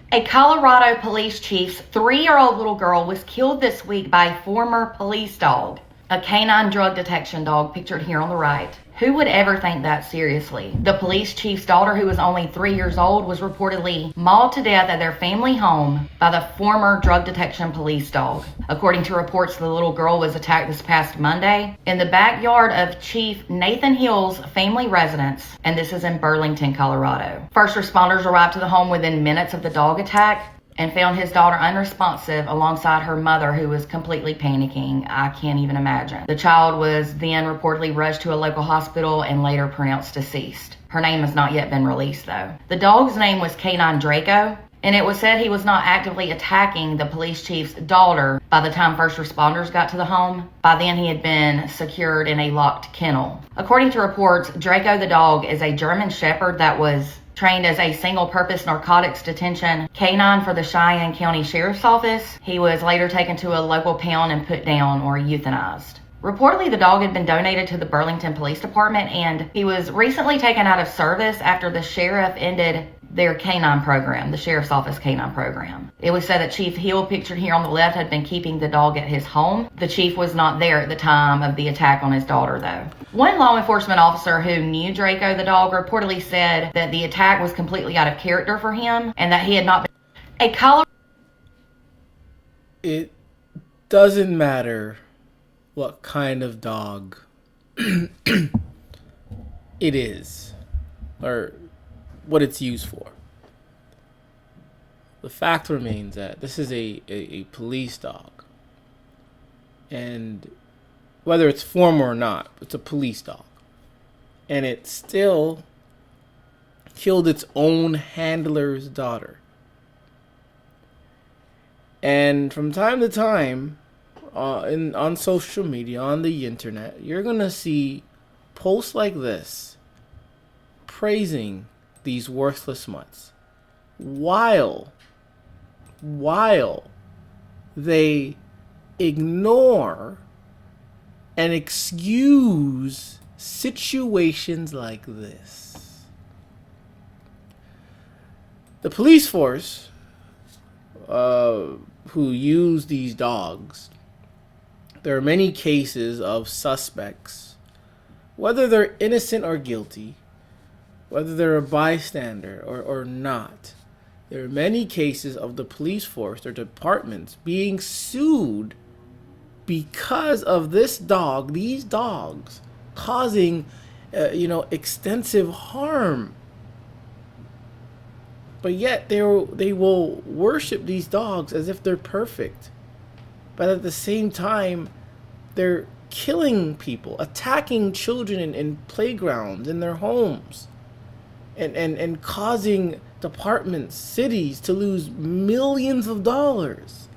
A Colorado police chief's 3-year-old little girl was killed this week by a former police dog, a canine drug detection dog pictured here on the right. Who would ever think that seriously? The police chief's daughter, who was only 3 years old, was reportedly mauled to death at their family home by the former drug detection police dog. According to reports, the little girl was attacked this past Monday in the backyard of Chief Nathan Hill's family residence, and this is in Burlington, Colorado. First responders arrived to the home within minutes of the dog attack and found his daughter unresponsive alongside her mother, who was completely panicking. I can't even imagine. The child was then reportedly rushed to a local hospital and later pronounced deceased. Her name has not yet been released, though. The dog's name was Canine Draco, and it was said he was not actively attacking the police chief's daughter by the time first responders got to the home. By then, he had been secured in a locked kennel. According to reports, Draco the dog is a German Shepherd that was trained as a single-purpose narcotics detention canine for the Cheyenne County Sheriff's Office. He was later taken to a local pound and put down or euthanized. Reportedly, the dog had been donated to the Burlington Police Department, and he was recently taken out of service after the sheriff ended their canine program, the Sheriff's Office canine program. It was said that Chief Hill, pictured here on the left, had been keeping the dog at his home. The chief was not there at the time of the attack on his daughter, though. One law enforcement officer who knew Draco the dog reportedly said that the attack was completely out of character for him and that he had not been It doesn't matter what kind of dog it is or what it's used for. The fact remains that this is a police dog. And whether it's former or not, it's a police dog. And it still killed its own handler's daughter. And from time to time, on social media, on the internet, you're going to see posts like this praising these worthless mutts while they ignore and excuse situations like this. The police force who use these dogs, there are many cases of suspects, whether they're innocent or guilty, whether they're a bystander or not. There are many cases of the police force or departments being sued because of this dog, these dogs, causing, extensive harm. But yet they will worship these dogs as if they're perfect. But at the same time, they're killing people, attacking children in playgrounds, in their homes, and causing departments, cities to lose millions of dollars.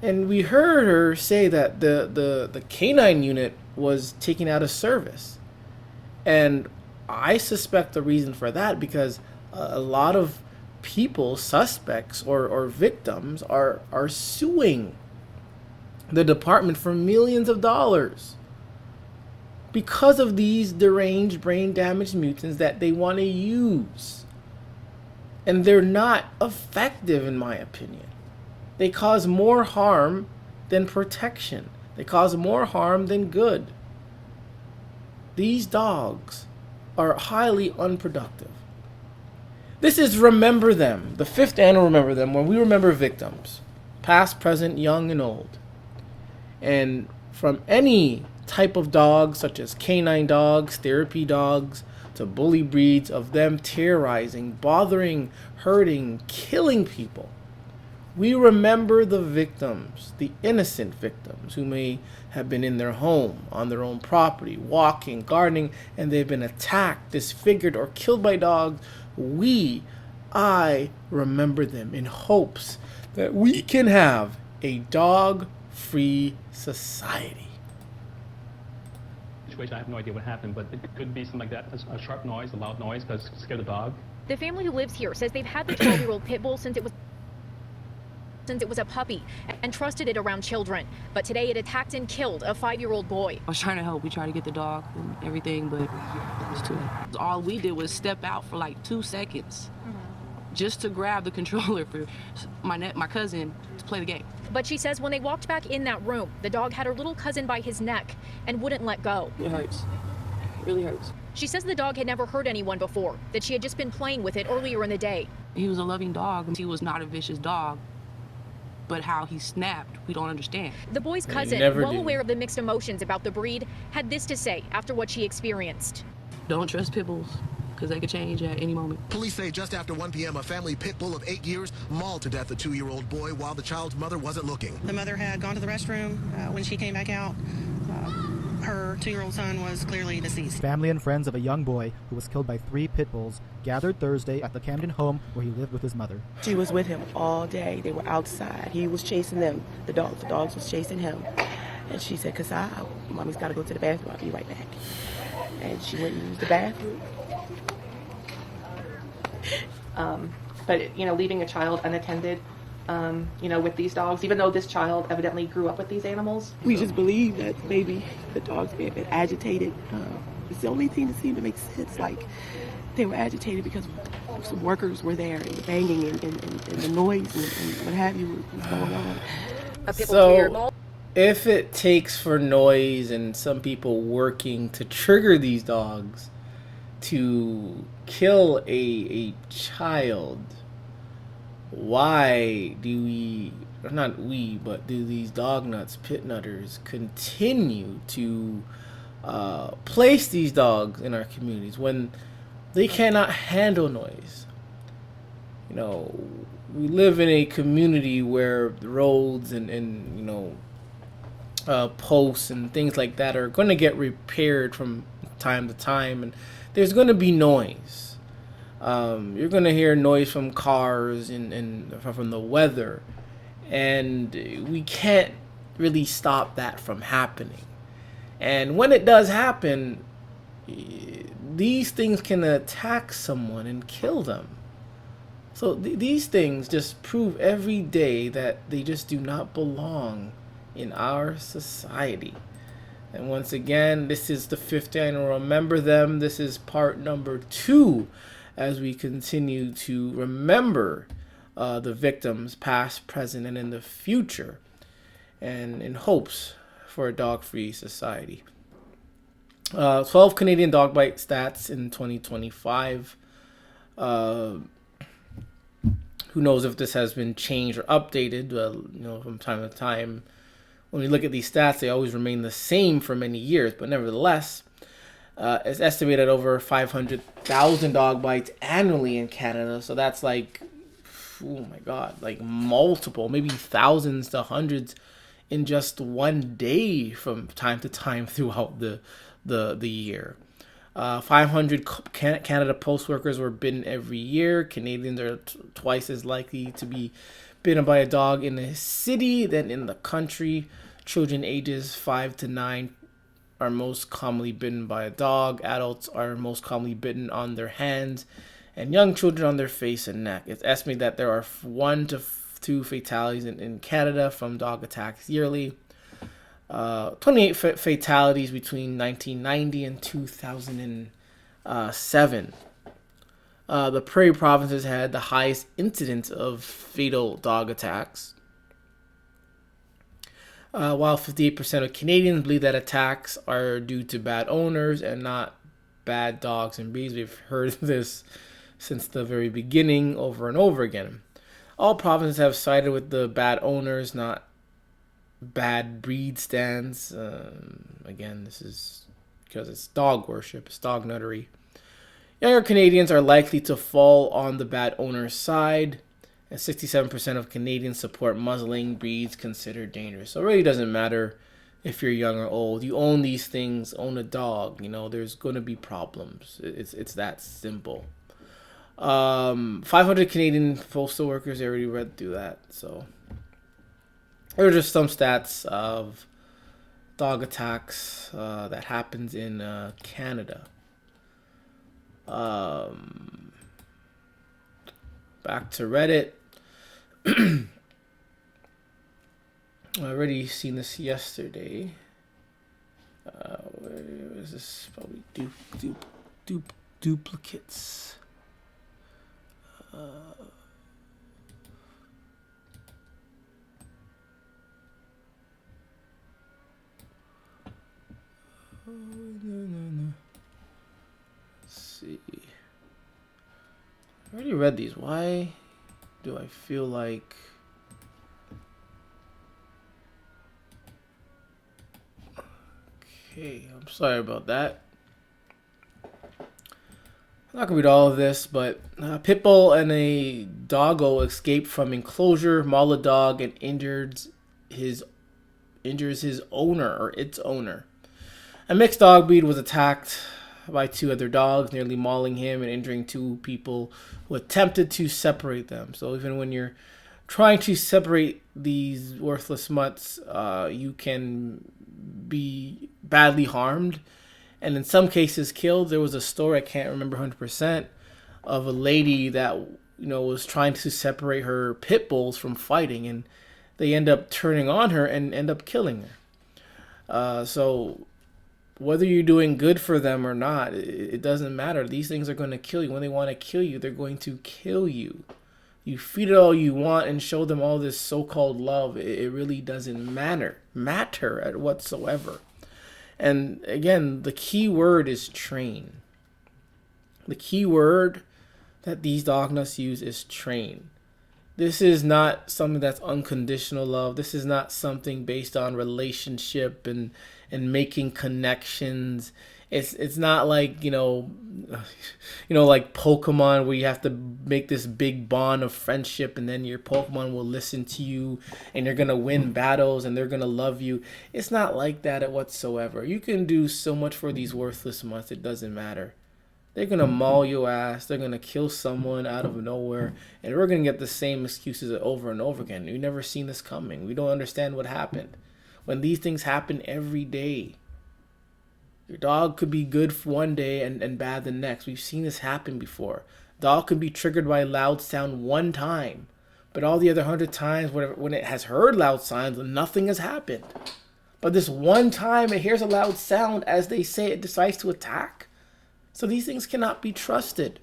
And we heard her say that the canine unit was taken out of service. And I suspect the reason for that because a lot of people, suspects or victims, are suing the department for millions of dollars because of these deranged, brain damaged mutants that they want to use. And they're not effective, in my opinion. They cause more harm than protection. They cause more harm than good. These dogs are highly unproductive. This is Remember Them, the 5th annual Remember Them, when we remember victims, past, present, young, and old. And from any type of dogs, such as canine dogs, therapy dogs, to bully breeds of them terrorizing, bothering, hurting, killing people, we remember the victims, the innocent victims who may have been in their home, on their own property, walking, gardening, and they've been attacked, disfigured, or killed by dogs. I remember them in hopes that we can have a dog-free society. I have no idea what happened, but it could be something like that, a sharp noise, a loud noise, because it scared the dog. The family who lives here says they've had the 12-year-old pit bull since it was a puppy and trusted it around children. But today it attacked and killed a 5-year-old boy. I was trying to help. We tried to get the dog and everything, but it was too late. All we did was step out for like 2 seconds. just to grab the controller for my cousin to play the game. But she says when they walked back in that room, the dog had her little cousin by his neck and wouldn't let go. It hurts. It really hurts. She says the dog had never hurt anyone before, that she had just been playing with it earlier in the day. He was a loving dog. He was not a vicious dog. But how he snapped, we don't understand. The boy's cousin, well aware of the mixed emotions about the breed, had this to say after what she experienced. Don't trust pit bulls, because they could change at any moment. Police say just after 1 p.m., a family pit bull of 8 years mauled to death a 2-year-old boy while the child's mother wasn't looking. The mother had gone to the restroom. When she came back out, her 2-year-old son was clearly deceased. Family and friends of a young boy who was killed by 3 pit bulls gathered Thursday at the Camden home where he lived with his mother. She was with him all day. They were outside. He was chasing them, the dogs. The dogs was chasing him. And she said, Mommy's got to go to the bathroom. I'll be right back. And she went and used the bathroom. But, leaving a child unattended, with these dogs, even though this child evidently grew up with these animals. We just believe that maybe the dogs may have been agitated. It's the only thing that seemed to make sense. Like, they were agitated because some workers were there and the banging and the noise and what have you was going on. So, if it takes for noise and some people working to trigger these dogs to kill a child, why do these dog nuts, pit nutters, continue to place these dogs in our communities when they cannot handle noise? We live in a community where the roads and posts and things like that are going to get repaired from time to time, and there's going to be noise. You're going to hear noise from cars and from the weather, and we can't really stop that from happening. And when it does happen, these things can attack someone and kill them. So these things just prove every day that they just do not belong in our society. And once again, this is the 5th annual Remember Them. This is part number 2 as we continue to remember the victims, past, present, and in the future, and in hopes for a dog-free society. 12 Canadian dog bite stats in 2025. Who knows if this has been changed or updated, from time to time. When we look at these stats, they always remain the same for many years, but nevertheless, it's estimated over 500,000 dog bites annually in Canada. So that's like, oh my God, like multiple, maybe thousands to hundreds in just one day from time to time throughout the year. 500 Canada Post workers were bitten every year. Canadians are twice as likely to be bitten by a dog in a city than in the country. Children ages 5 to 9 are most commonly bitten by a dog. Adults are most commonly bitten on their hands, and young children on their face and neck. It's estimated that there are 1 to 2 fatalities in Canada from dog attacks yearly. 28 fatalities between 1990 and 2007. The Prairie provinces had the highest incidence of fatal dog attacks. While 58% of Canadians believe that attacks are due to bad owners and not bad dogs and breeds. We've heard this since the very beginning over and over again. All provinces have sided with the bad owners, not bad breed stands. Again, this is because it's dog worship, it's dog nuttery. Younger Canadians are likely to fall on the bad owner's side, and 67% of Canadians support muzzling breeds considered dangerous. So it really doesn't matter if you're young or old. You own these things, own a dog, there's going to be problems. It's that simple. 500 Canadian postal workers, I already read through that. So there are just some stats of dog attacks that happens in Canada. Back to Reddit. I already seen this yesterday. Where is this? Probably duplicates. Let's see. I already read these. Why do I feel like... Okay, I'm sorry about that. I'm not gonna read all of this, but a pit bull and a doggo escaped from enclosure, maul a dog, and injures his owner or its owner. A mixed dog breed was attacked by two other dogs, nearly mauling him and injuring two people who attempted to separate them. So even when you're trying to separate these worthless mutts, you can be badly harmed, and in some cases killed. There was a story, I can't remember 100%, of a lady that was trying to separate her pit bulls from fighting, and they end up turning on her and end up killing her. So whether you're doing good for them or not, it doesn't matter. These things are going to kill you. When they want to kill you, they're going to kill you. You feed it all you want and show them all this so-called love. It really doesn't matter at whatsoever. And again, the key word is train. The key word that these dog nuts use is train. This is not something that's unconditional love. This is not something based on relationship and making connections. It's not like, like Pokemon, where you have to make this big bond of friendship and then your Pokemon will listen to you and you're going to win battles and they're going to love you. It's not like that whatsoever. You can do so much for these worthless mutts, it doesn't matter. They're going to maul your ass. They're going to kill someone out of nowhere. And we're going to get the same excuses over and over again. We've never seen this coming. We don't understand what happened. When these things happen every day, your dog could be good for one day and bad the next. We've seen this happen before. Dog could be triggered by a loud sound one time, but all the other 100 times when it has heard loud sounds, nothing has happened. But this one time it hears a loud sound, as they say, it decides to attack. So these things cannot be trusted.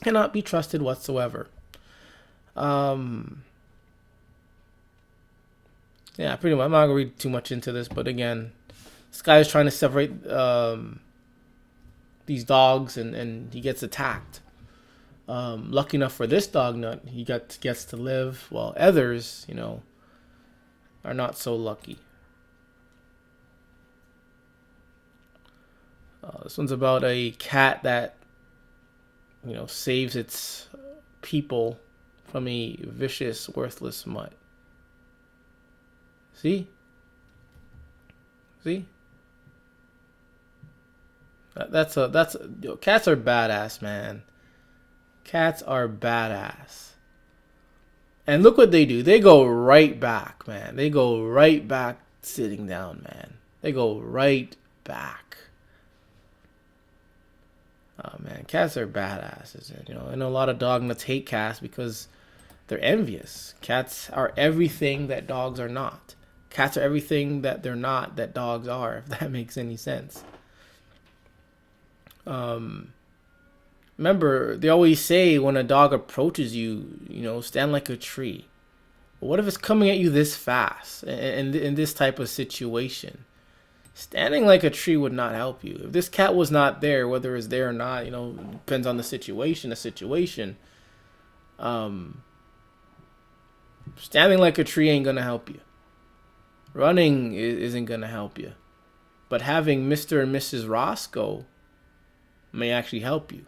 Cannot be trusted whatsoever. Yeah, pretty much. I'm not going to read too much into this, but again, this guy is trying to separate these dogs, and he gets attacked. Lucky enough for this dog nut, he gets to live, while others, are not so lucky. This one's about a cat that, saves its people from a vicious, worthless mutt. See? Cats are badass, man. Cats are badass. And look what they do. They go right back, man. They go right back sitting down, man. They go right back. Oh, man. Cats are badasses. I know a lot of dog nuts hate cats because they're envious. Cats are everything that dogs are not. Cats are everything that they're not that dogs are, if that makes any sense. Remember, they always say when a dog approaches you, stand like a tree. But what if it's coming at you this fast in this type of situation? Standing like a tree would not help you. If this cat was not there, whether it's there or not, depends on the situation. Standing like a tree ain't going to help you. Running isn't going to help you. But having Mr. and Mrs. Roscoe may actually help you.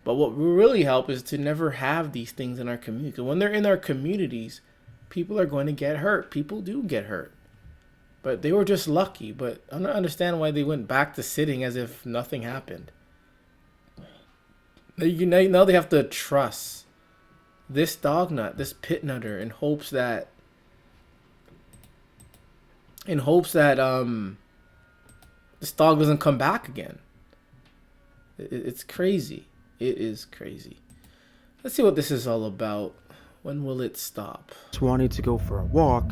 But what will really help is to never have these things in our community. Because when they're in our communities, people are going to get hurt. People do get hurt. But they were just lucky. But I don't understand why they went back to sitting as if nothing happened. Now they have to trust this dog nut, this pit nutter, in hopes that this dog doesn't come back again. It's crazy. It is crazy. Let's see what this is all about. When will it stop? Wanted to go for a walk,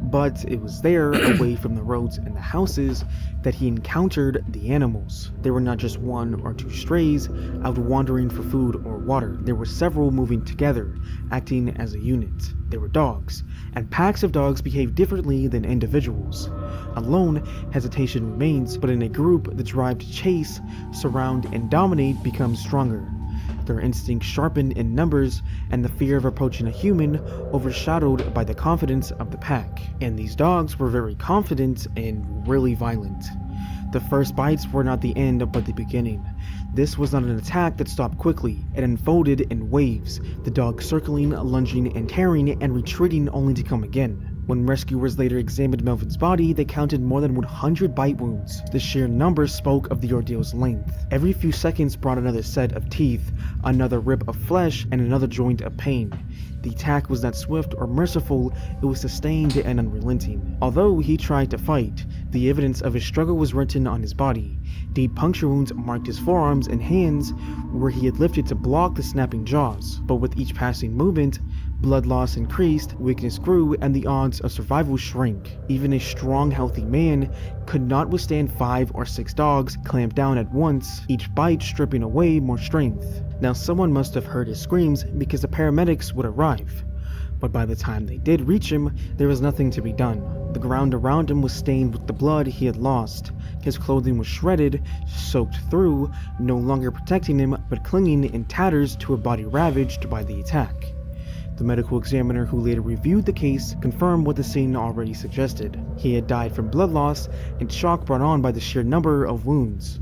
but it was there, away from the roads and the houses, that he encountered the animals. There were not just one or two strays out wandering for food or water. There were several moving together, acting as a unit. They were dogs, and packs of dogs behave differently than individuals. Alone, hesitation remains, but in a group, the drive to chase, surround, and dominate becomes stronger. Their instincts sharpened in numbers, and the fear of approaching a human overshadowed by the confidence of the pack. And these dogs were very confident and really violent. The first bites were not the end, but the beginning. This was not an attack that stopped quickly. It unfolded in waves, the dog circling, lunging, and tearing, and retreating only to come again. When rescuers later examined Melvin's body, they counted more than 100 bite wounds. The sheer number spoke of the ordeal's length. Every few seconds brought another set of teeth, another rib of flesh, and another joint of pain. The attack was not swift or merciful, it was sustained and unrelenting. Although he tried to fight, the evidence of his struggle was written on his body. Deep puncture wounds marked his forearms and hands, where he had lifted to block the snapping jaws. But with each passing movement, blood loss increased, weakness grew, and the odds of survival shrank. Even a strong, healthy man could not withstand 5 or 6 dogs clamped down at once, each bite stripping away more strength. Now someone must have heard his screams, because the paramedics would arrive. But by the time they did reach him, there was nothing to be done. The ground around him was stained with the blood he had lost. His clothing was shredded, soaked through, no longer protecting him, but clinging in tatters to a body ravaged by the attack. The medical examiner who later reviewed the case confirmed what the scene already suggested. He had died from blood loss and shock brought on by the sheer number of wounds.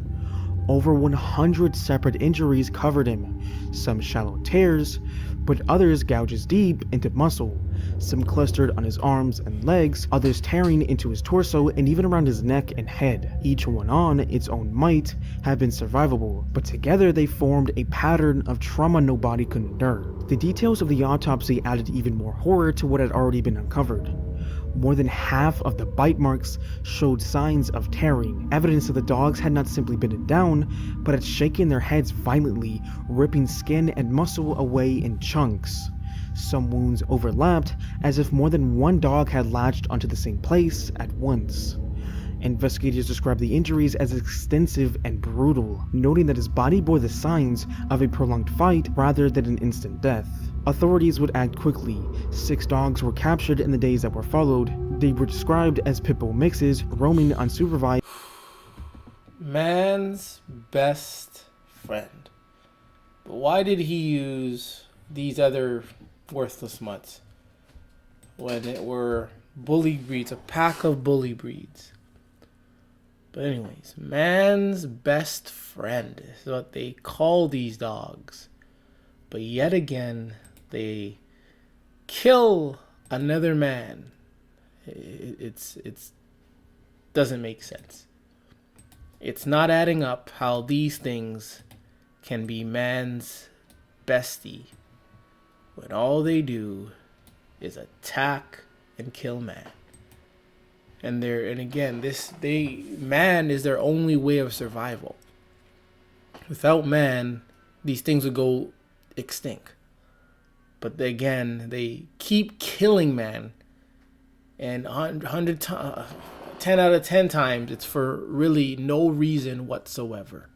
Over 100 separate injuries covered him, some shallow tears, but others gouges deep into muscle, some clustered on his arms and legs, others tearing into his torso and even around his neck and head. Each one on its own might have been survivable, but together they formed a pattern of trauma no body could endure. The details of the autopsy added even more horror to what had already been uncovered. More than half of the bite marks showed signs of tearing, evidence that the dogs had not simply bitten down, but had shaken their heads violently, ripping skin and muscle away in chunks. Some wounds overlapped, as if more than one dog had latched onto the same place at once. Investigators described the injuries as extensive and brutal, noting that his body bore the signs of a prolonged fight rather than an instant death. Authorities would act quickly. 6 dogs were captured in the days that were followed. They were described as pit bull mixes, roaming unsupervised. Man's best friend. But why did he use these other worthless mutts when it were bully breeds, a pack of bully breeds? But anyways, man's best friend is what they call these dogs. But yet again, they kill another man. It's doesn't make sense. It's not adding up how these things can be man's bestie when all they do is attack and kill man. And again, man is their only way of survival. Without man, these things would go extinct. But again, they keep killing man, and 10 out of 10 times it's for really no reason whatsoever.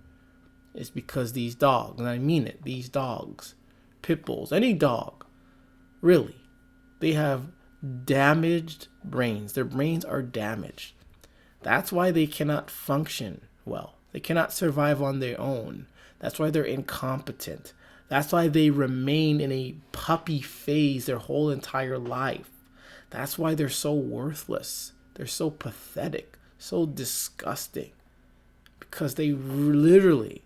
It's because these dogs, and I mean it, these dogs, pit bulls, any dog, really, they have damaged brains. Their brains are damaged. That's why they cannot function well. They cannot survive on their own. That's why they're incompetent. That's why they remain in a puppy phase their whole entire life. That's why they're so worthless. They're so pathetic, so disgusting. Because they literally,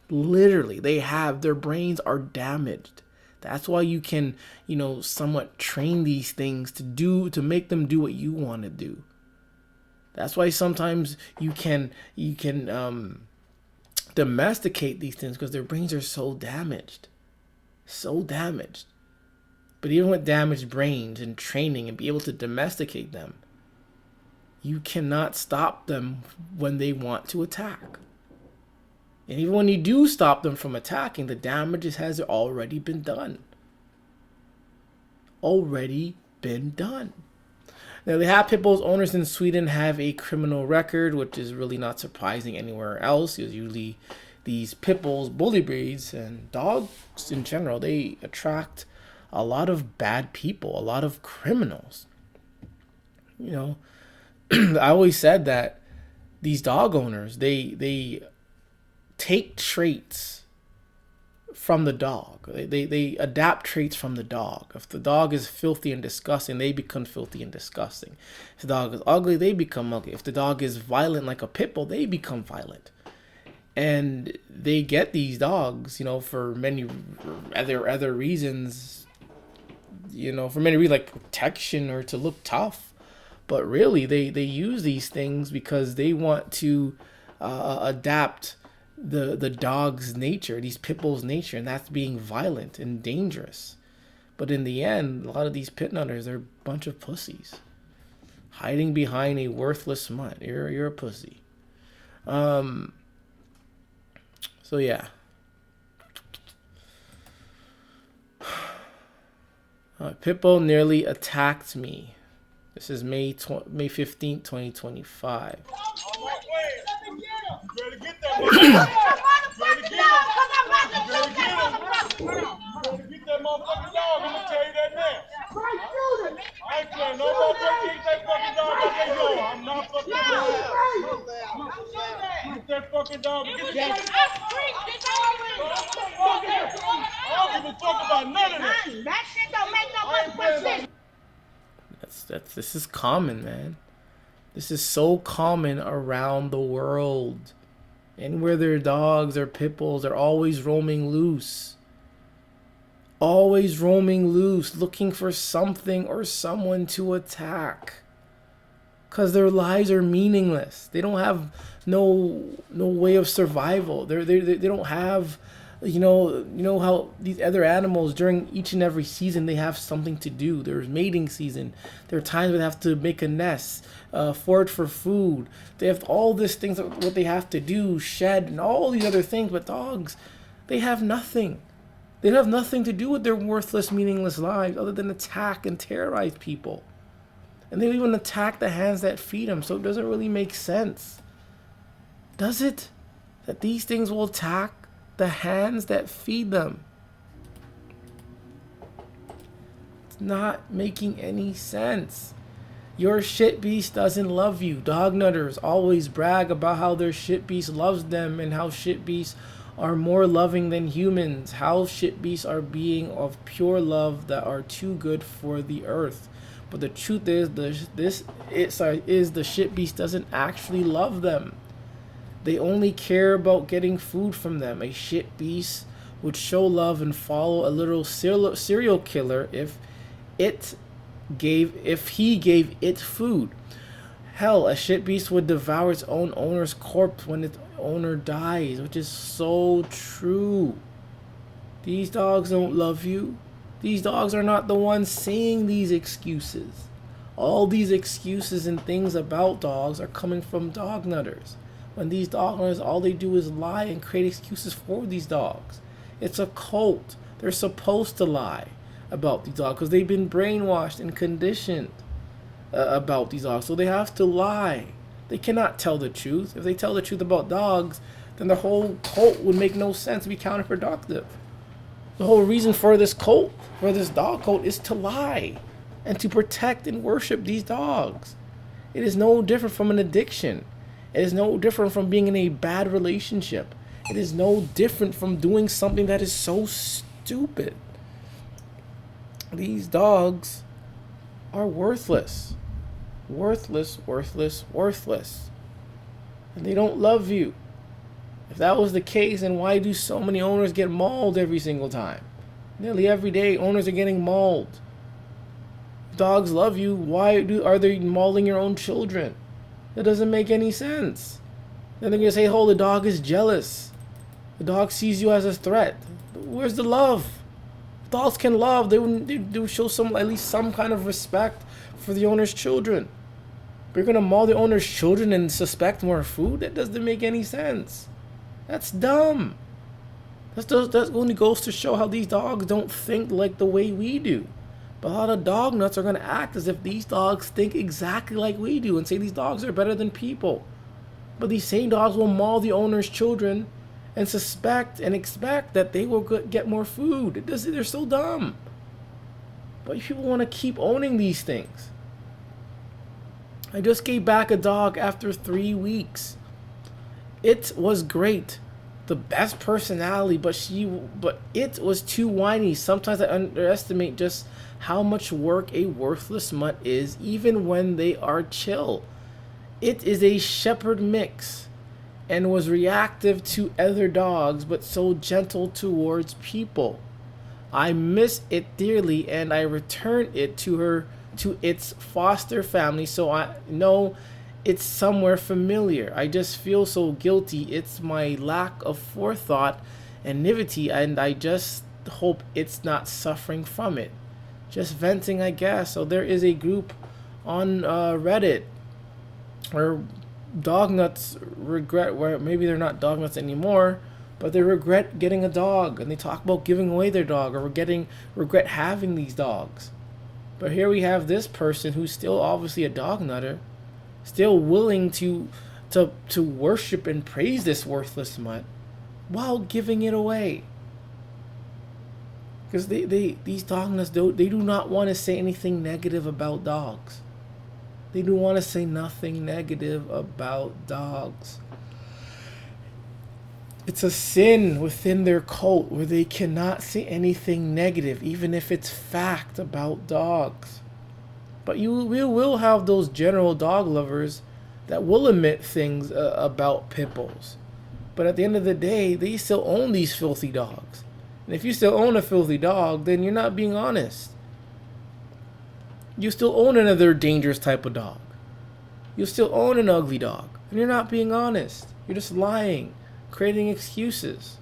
they have, their brains are damaged. That's why you can, somewhat train these things to make them do what you want to do. That's why sometimes you can domesticate these things, because their brains are so damaged. But even with damaged brains and training and be able to domesticate them, you cannot stop them when they want to attack. And even when you do stop them from attacking, the damage has already been done. already been done. Now, they have pit bulls. Owners in Sweden have a criminal record, which is really not surprising anywhere else. Usually these pit bulls, bully breeds, and dogs in general, they attract a lot of bad people, a lot of criminals. You know, I always said that these dog owners, they take traits from the dog. They adapt traits from the dog. If the dog is filthy and disgusting, they become filthy and disgusting. If the dog is ugly, they become ugly. If the dog is violent like a pit bull, they become violent. And they get these dogs, you know, for many other reasons, you know, for many reasons like protection or to look tough. But really, they use these things because they want to adapt the dog's nature, these pit bulls' nature, and that's being violent and dangerous. But in the end, a lot of these pit nutters, they're a bunch of pussies hiding behind a worthless mutt. You're a pussy. So yeah. Pit bull nearly attacked me. This is May 15th, 2025. This is common, man. This is so common around the world. And where there are dogs or pit bulls, they're always roaming loose. Always roaming loose, looking for something or someone to attack. Because their lives are meaningless. They don't have no way of survival. They don't have, you know how these other animals during each and every season they have something to do. There's mating season. There are times where they have to make a nest, forage for food. They have all these things what they have to do, shed, and all these other things. But dogs, they have nothing. They have nothing to do with their worthless, meaningless lives other than attack and terrorize people. And they even attack the hands that feed them. So it doesn't really make sense. Does it? That these things will attack the hands that feed them. It's not making any sense. Your shit beast doesn't love you. Dog nutters always brag about how their shit beast loves them and how shit beasts are more loving than humans. How shit beasts are being of pure love that are too good for the earth. But the truth is, the shit beast doesn't actually love them. They only care about getting food from them. A shit beast would show love and follow a little serial killer if he gave it food. Hell, a shit beast would devour its own owner's corpse when its owner dies, which is so true. These dogs don't love you. These dogs are not the ones saying these excuses. All these excuses and things about dogs are coming from dog nutters. When these dog owners, all they do is lie and create excuses for these dogs. It's a cult. They're supposed to lie about these dogs because they've been brainwashed and conditioned about these dogs. So they have to lie. They cannot tell the truth. If they tell the truth about dogs, then the whole cult would make no sense, be counterproductive. The whole reason for this cult, for this dog cult, is to lie and to protect and worship these dogs. It is no different from an addiction. It is no different from being in a bad relationship. It is no different from doing something that is so stupid. These dogs are worthless. Worthless, worthless, worthless. And they don't love you. If that was the case, then why do so many owners get mauled every single time? Nearly every day, owners are getting mauled. If dogs love you, why are they mauling your own children? That doesn't make any sense. Then they're going to say, oh, the dog is jealous. The dog sees you as a threat. Where's the love? If dogs can love, they would show at least some kind of respect for the owner's children. But you're going to maul the owner's children and suspect more food? That doesn't make any sense. That's dumb. That only goes to show how these dogs don't think like the way we do. But a lot of dog nuts are going to act as if these dogs think exactly like we do and say these dogs are better than people. But these same dogs will maul the owner's children and suspect and expect that they will get more food. They're so dumb. But people want to keep owning these things. I just gave back a dog after 3 weeks. It was great. The best personality, but it was too whiny. Sometimes I underestimate just how much work a worthless mutt is, even when they are chill. It is a shepherd mix and was reactive to other dogs, but so gentle towards people. I miss it dearly, and I returned it to its foster family, so I know it's somewhere familiar. I just feel so guilty. It's my lack of forethought and naivety, and I just hope it's not suffering from it. Just venting, I guess. So there is a group on Reddit where dog nuts regret, where maybe they're not dog nuts anymore, but they regret getting a dog, and they talk about giving away their dog or regret having these dogs. But here we have this person who's still obviously a dog nutter, still willing to worship and praise this worthless mutt while giving it away. Because these dog nuts, they do not want to say anything negative about dogs. They do want to say nothing negative about dogs. It's a sin within their cult where they cannot say anything negative, even if it's fact about dogs. But we will have those general dog lovers that will admit things about pit bulls. But at the end of the day, they still own these filthy dogs. And if you still own a filthy dog, then you're not being honest. You still own another dangerous type of dog. You still own an ugly dog. And you're not being honest. You're just lying, creating excuses.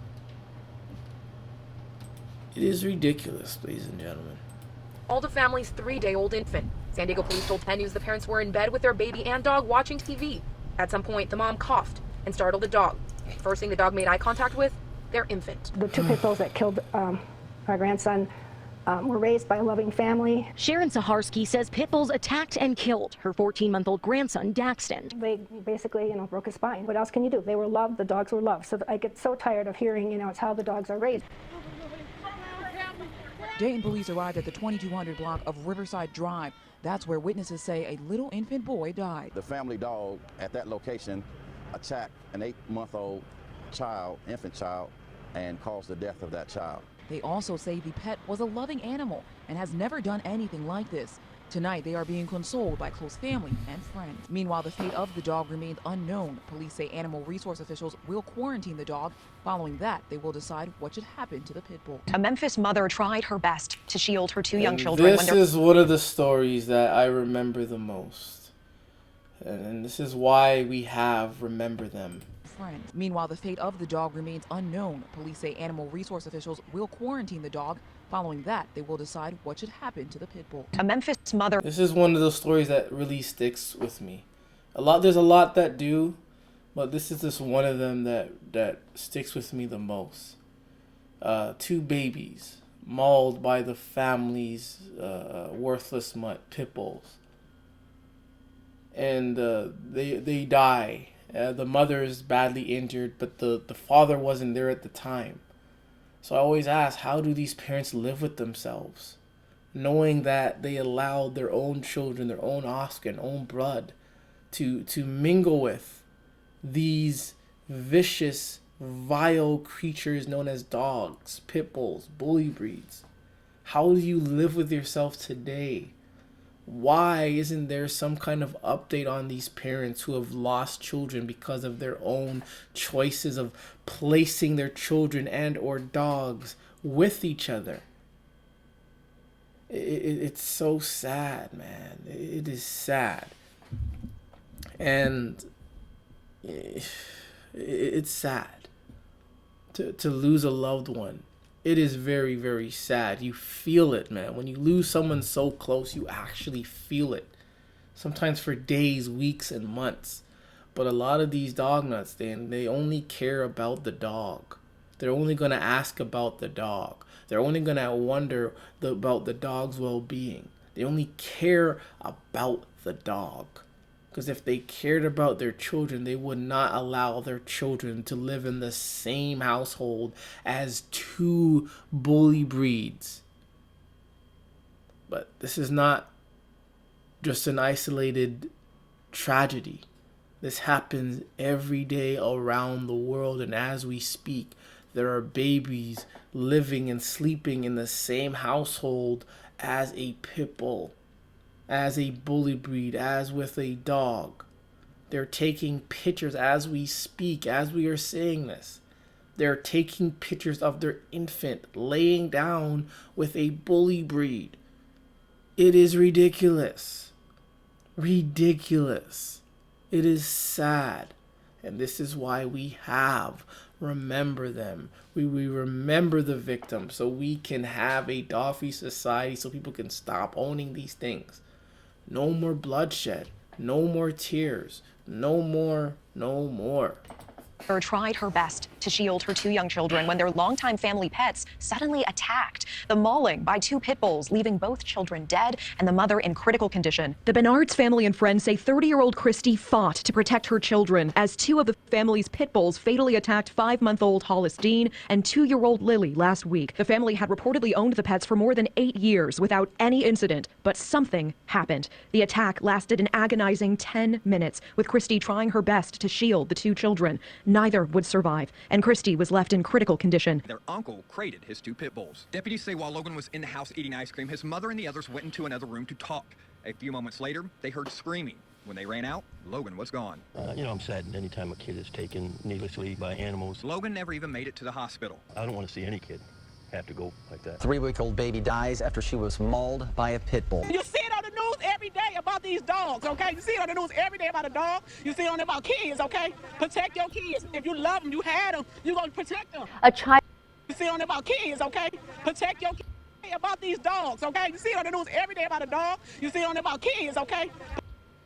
It is ridiculous, ladies and gentlemen. All the family's 3-day-old infant. San Diego police told 10 News the parents were in bed with their baby and dog watching TV. At some point, the mom coughed and startled the dog. First thing the dog made eye contact with, their infant. The 2 pit bulls that killed our grandson were raised by a loving family. Sharon Saharsky says pit bulls attacked and killed her 14-month-old grandson, Daxton. They basically, broke his spine. What else can you do? They were loved. The dogs were loved. So I get so tired of hearing, it's how the dogs are raised. Dayton police arrived at the 2200 block of Riverside Drive. That's where witnesses say a little infant boy died. The family dog at that location attacked an 8-month-old infant child, and caused the death of that child. They also say the pet was a loving animal and has never done anything like this. Tonight, they are being consoled by close family and friends. Meanwhile, the fate of the dog remains unknown. Police say animal resource officials will quarantine the dog. Following that, they will decide what should happen to the pit bull. A Memphis mother tried her best to shield her 2 young children. This is one of the stories that I remember the most. And this is why we have Remember Them. Friends. Meanwhile, the fate of the dog remains unknown. Police say animal resource officials will quarantine the dog. Following that, they will decide what should happen to the pit bull. A Memphis mother. This is one of those stories that really sticks with me. There's a lot that do, but this is just one of them that sticks with me the most. 2 babies mauled by the family's worthless mutt pit bulls, and they die. The mother is badly injured, but the father wasn't there at the time. So I always ask, how do these parents live with themselves, knowing that they allowed their own children, their own offspring, own blood, to mingle with these vicious, vile creatures known as dogs, pit bulls, bully breeds? How do you live with yourself today? Why isn't there some kind of update on these parents who have lost children because of their own choices of placing their children and or dogs with each other? It's so sad, man. It is sad. And it's sad to lose a loved one. It is very, very sad. You feel it, man. When you lose someone so close, you actually feel it. Sometimes for days, weeks, and months. But a lot of these dog nuts, they only care about the dog. They're only going to ask about the dog. They're only going to wonder about the dog's well-being. They only care about the dog. Because if they cared about their children, they would not allow their children to live in the same household as two bully breeds. But this is not just an isolated tragedy. This happens every day around the world, and as we speak, there are babies living and sleeping in the same household as a pit bull, as a bully breed, as with a dog. They're taking pictures as we speak, as we are saying this. They're taking pictures of their infant laying down with a bully breed. It is ridiculous. Ridiculous. It is sad. And this is why we have remember them. We remember the victims so we can have a dog-free society so people can stop owning these things. No more bloodshed. No more tears. No more. Tried her best to shield her 2 young children when their longtime family pets suddenly attacked. The mauling by 2 pit bulls, leaving both children dead and the mother in critical condition. The Bernard's family and friends say 30-year-old Christy fought to protect her children as 2 of the family's pit bulls fatally attacked 5-month-old Hollis Dean and 2-year-old Lily last week. The family had reportedly owned the pets for more than 8 years without any incident, but something happened. The attack lasted an agonizing 10 minutes, with Christy trying her best to shield the 2 children. Neither would survive, and Christy was left in critical condition. Their uncle crated his 2 pit bulls. Deputies say while Logan was in the house eating ice cream, his mother and the others went into another room to talk. A few moments later, they heard screaming. When they ran out, Logan was gone. I'm saddened anytime a kid is taken needlessly by animals. Logan never even made it to the hospital. I don't want to see any kid have to go like that. 3-week-old baby dies after she was mauled by a pit bull. You see it on the news every day about these dogs, okay? You see it on the news every day about a dog. You see it on there about kids, okay? Protect your kids. If you love them, you had them, you're going to protect them. A child. You see it on there about kids, okay? Protect your kids. About these dogs, okay? You see it on the news every day about a dog. You see it on there about kids, okay?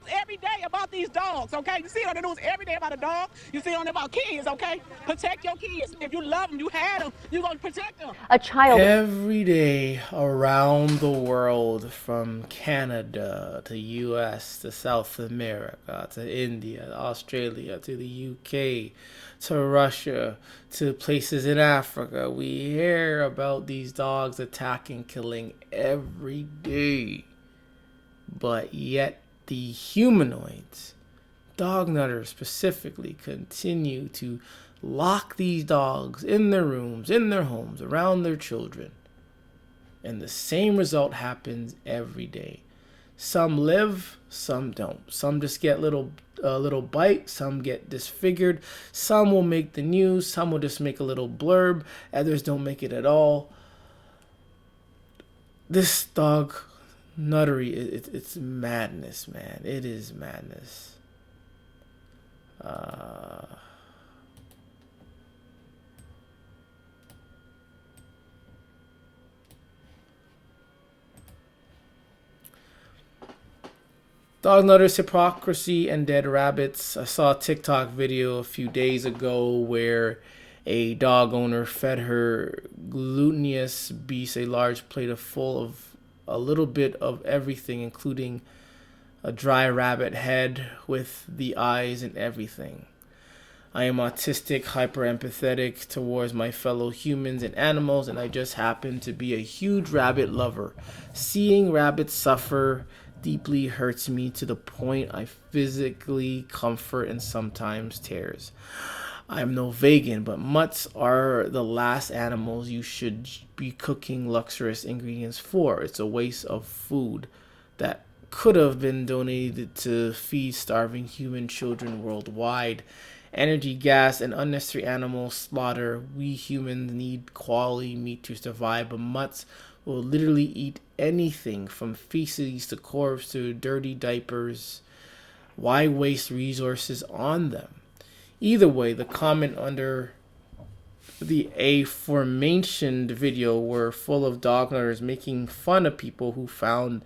Every day about these dogs, okay? You see it on the news every day about a dog. You see it on there about kids, okay? Protect your kids. If you love them, you had them, you're going to protect them. A child. Every day around the world, from Canada to US to South America to India, to Australia to the UK to Russia to places in Africa, we hear about these dogs attacking, killing every day. But yet the humanoids, dog nutters specifically, continue to lock these dogs in their rooms, in their homes, around their children. And the same result happens every day. Some live, some don't. Some just get little bite, some get disfigured, some will make the news, some will just make a little blurb, others don't make it at all. This dog nuttery, it's madness, man. It is madness. Dog nutters, hypocrisy, and dead rabbits. I saw a TikTok video a few days ago where a dog owner fed her glutinous beast a large plate full of a little bit of everything, including a dry rabbit head with the eyes and everything. I am autistic, hyper-empathetic towards my fellow humans and animals, and I just happen to be a huge rabbit lover. Seeing rabbits suffer deeply hurts me to the point I physically comfort and sometimes tears. I'm no vegan, but mutts are the last animals you should be cooking luxurious ingredients for. It's a waste of food that could have been donated to feed starving human children worldwide. Energy, gas, and unnecessary animal slaughter. We humans need quality meat to survive, but mutts will literally eat anything from feces to corpse to dirty diapers. Why waste resources on them? Either way, the comment under the aforementioned video were full of dog nutters making fun of people who found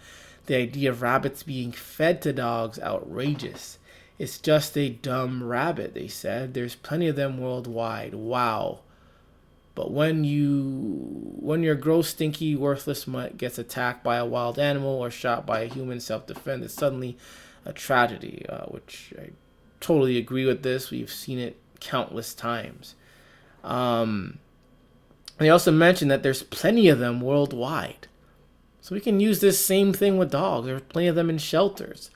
the idea of rabbits being fed to dogs outrageous. It's just a dumb rabbit, they said. There's plenty of them worldwide. Wow. But when your gross, stinky, worthless mutt gets attacked by a wild animal or shot by a human self-defense, it's suddenly a tragedy, which I totally agree with this. We've seen it countless times. They also mentioned that there's plenty of them worldwide. So we can use this same thing with dogs. There's plenty of them in shelters.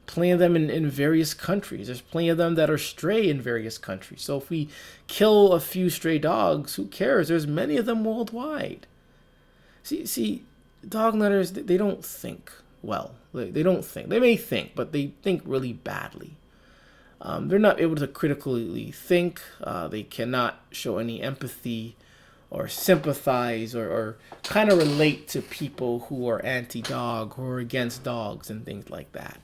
Plenty of them in various countries. There's plenty of them that are stray in various countries. So if we kill a few stray dogs, who cares? There's many of them worldwide. See, dog nutters, they don't think well. They don't think. They may think, but they think really badly. They're not able to critically think. They cannot show any empathy or sympathize or kind of relate to people who are anti-dog, who are against dogs and things like that.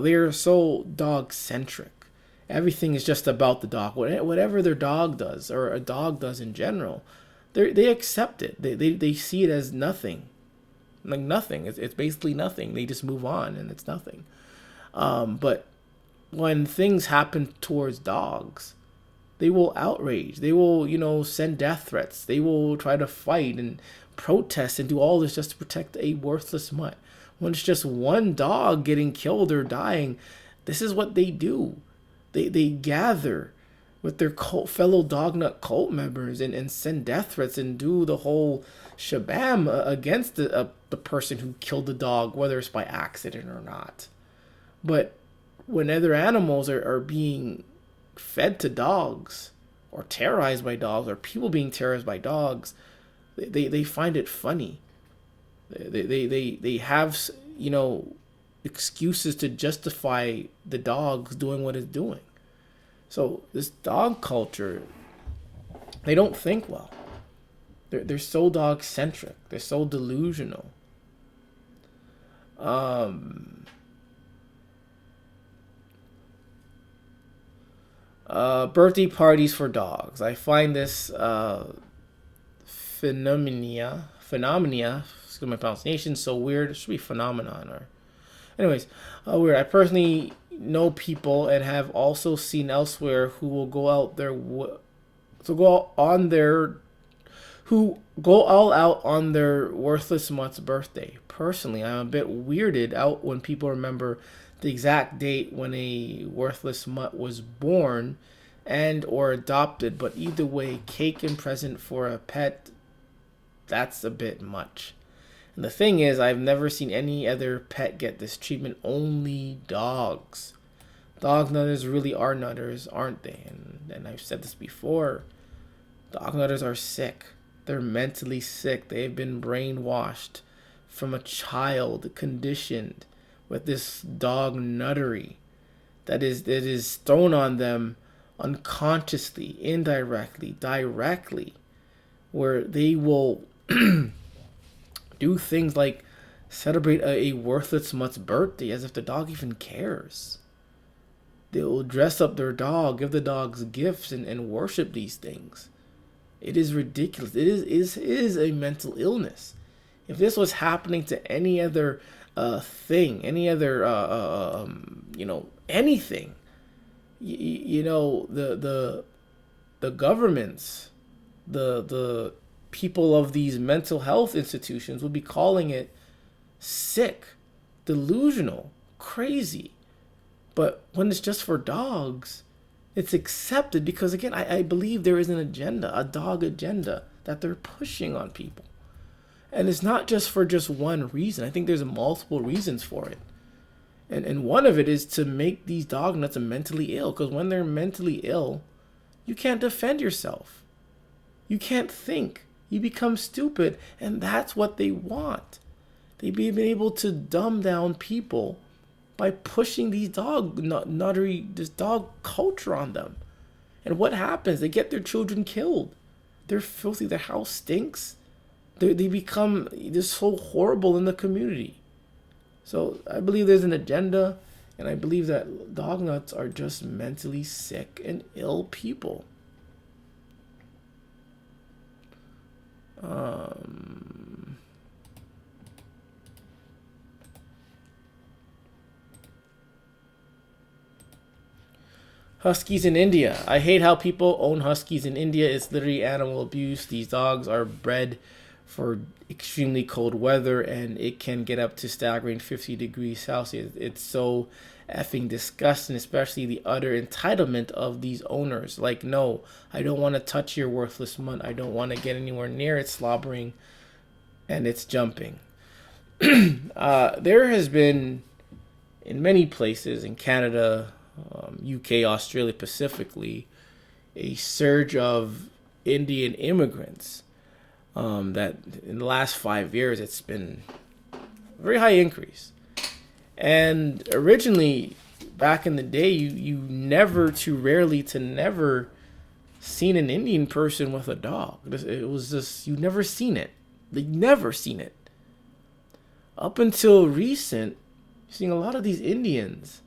They're so dog-centric. Everything is just about the dog. Whatever their dog does, or a dog does in general, they accept it. They see it as nothing. Like nothing. It's basically nothing. They just move on and it's nothing. But when things happen towards dogs, they will outrage. They will, send death threats. They will try to fight and protest and do all this just to protect a worthless mutt. When it's just one dog getting killed or dying, this is what they do. They gather with their fellow dognut cult members and send death threats and do the whole shabam against the person who killed the dog, whether it's by accident or not. But when other animals are being fed to dogs or terrorized by dogs, or people being terrorized by dogs, they find it funny. They have excuses to justify the dogs doing what it's doing. So this dog culture, they don't think well. They're so dog centric. They're so delusional. Birthday parties for dogs. I find this phenomena, excuse my pronunciation, so weird. It should be phenomenon or, anyways, weird. I personally know people and have also seen elsewhere who will go out there who go all out on their worthless mutt's birthday. Personally, I'm a bit weirded out when people remember the exact date when a worthless mutt was born and or adopted, but either way, cake and present for a pet, that's a bit much. And the thing is, I've never seen any other pet get this treatment, only dogs. Dog nutters really are nutters, aren't they? And I've said this before, dog nutters are sick. They're mentally sick. They've been brainwashed from a child, conditioned with this dog nuttery that is thrown on them unconsciously, indirectly, directly, where they will do things like celebrate a worthless mutt's birthday as if the dog even cares. They will dress up their dog, give the dogs gifts, and worship these things. It is ridiculous. It is a mental illness. If this was happening to any other thing, any other anything, the governments, the people of these mental health institutions would be calling it sick, delusional, crazy. But when it's just for dogs, it's accepted because, again, I believe there is an agenda, a dog agenda that they're pushing on people. And it's not just for just one reason. I think there's multiple reasons for it. And one of it is to make these dog nuts mentally ill. Because when they're mentally ill, you can't defend yourself. You can't think. You become stupid. And that's what they want. They've been able to dumb down people by pushing these this dog culture on them. And what happens? They get their children killed. They're filthy. Their house stinks. They become just so horrible in the community. So I believe there's an agenda, and I believe that dog nuts are just mentally sick and ill people. Huskies in India. I hate how people own huskies in India. It's literally animal abuse. These dogs are bred for extremely cold weather, and it can get up to staggering 50 degrees Celsius. It's so effing disgusting, especially the utter entitlement of these owners. Like, no, I don't want to touch your worthless mutt. I don't want to get anywhere near it slobbering and it's jumping. There has been, in many places in Canada, UK, Australia specifically, a surge of Indian immigrants. That in the last 5 years, it's been a very high increase. And originally, back in the day, you never, too rarely to never seen an Indian person with a dog. It was just, you never seen it. Like, never seen it. Up until recent, seeing a lot of these Indians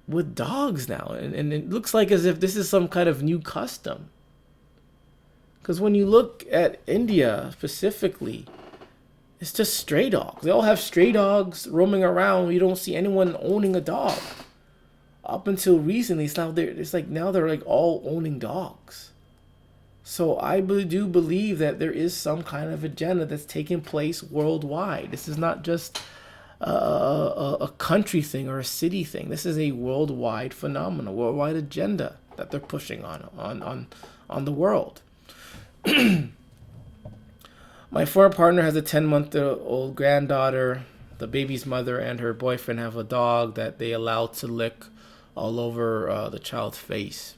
with dogs now. And it looks like as if this is some kind of new custom. Because when you look at India specifically, it's just stray dogs. They all have stray dogs roaming around. You don't see anyone owning a dog. Up until recently, now they're like all owning dogs. So I do believe that there is some kind of agenda that's taking place worldwide. This is not just a country thing or a city thing. This is a worldwide phenomenon, worldwide agenda that they're pushing on the world. My former partner has a 10-month-old granddaughter. The baby's mother and her boyfriend have a dog that they allow to lick all over the child's face.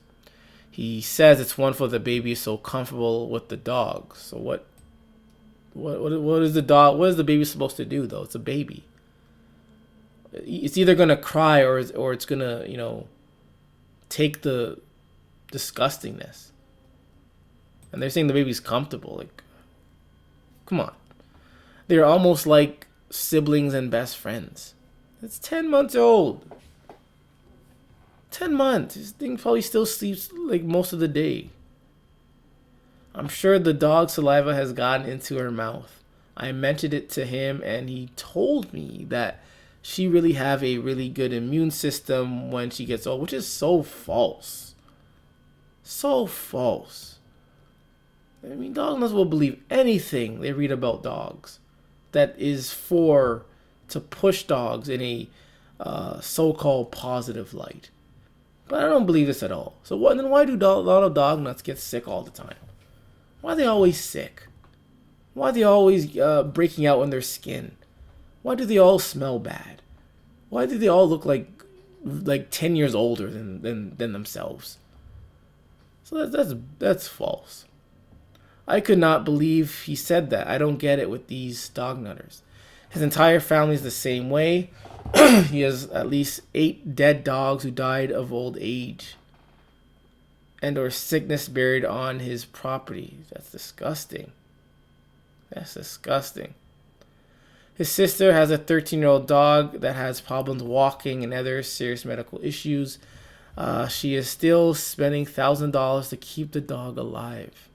He says it's wonderful the baby is so comfortable with the dog. So what is the dog? What is the baby supposed to do though? It's a baby. It's either gonna cry or it's gonna take the disgustingness. And they're saying the baby's comfortable. Like, come on. They're almost like siblings and best friends. It's 10 months old. 10 months. This thing probably still sleeps like most of the day. I'm sure the dog's saliva has gotten into her mouth. I mentioned it to him and he told me that she really have a really good immune system when she gets old, which is so false. So false. I mean, dogs will believe anything they read about dogs that is to push dogs in a so-called positive light. But I don't believe this at all. So why do a lot of dog nuts get sick all the time? Why are they always sick? Why are they always breaking out on their skin? Why do they all smell bad? Why do they all look like 10 years older than themselves? So that's false. I could not believe he said that. I don't get it with these dog nutters. His entire family is the same way. He has at least 8 dead dogs who died of old age and or sickness buried on his property. That's disgusting. That's disgusting. His sister has a 13-year-old dog that has problems walking and other serious medical issues. She is still spending $1,000 to keep the dog alive.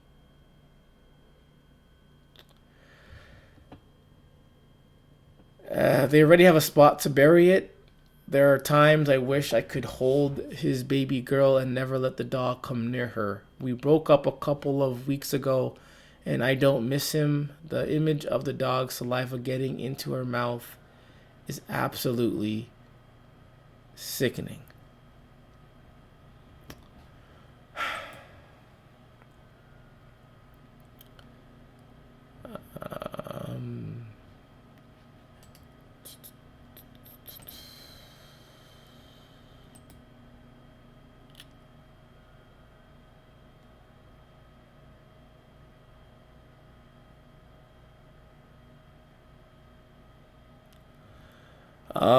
They already have a spot to bury it. There are times I wish I could hold his baby girl and never let the dog come near her. We broke up a couple of weeks ago, and I don't miss him. The image of the dog's saliva getting into her mouth is absolutely sickening.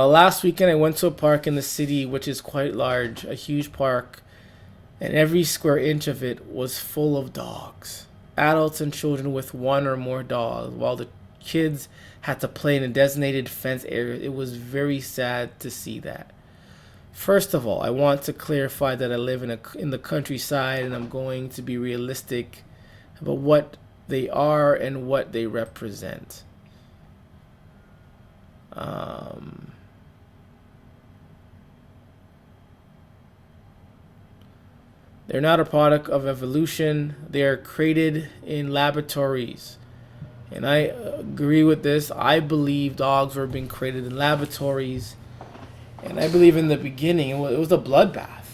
Last weekend I went to a park in the city which is quite large, a huge park, and every square inch of it was full of dogs. Adults and children with one or more dogs, while the kids had to play in a designated fenced area. It was very sad to see that. First of all, I want to clarify that I live in the countryside and I'm going to be realistic about what they are and what they represent. They're not a product of evolution. They are created in laboratories. And I agree with this. I believe dogs were being created in laboratories. And I believe in the beginning, it was a bloodbath.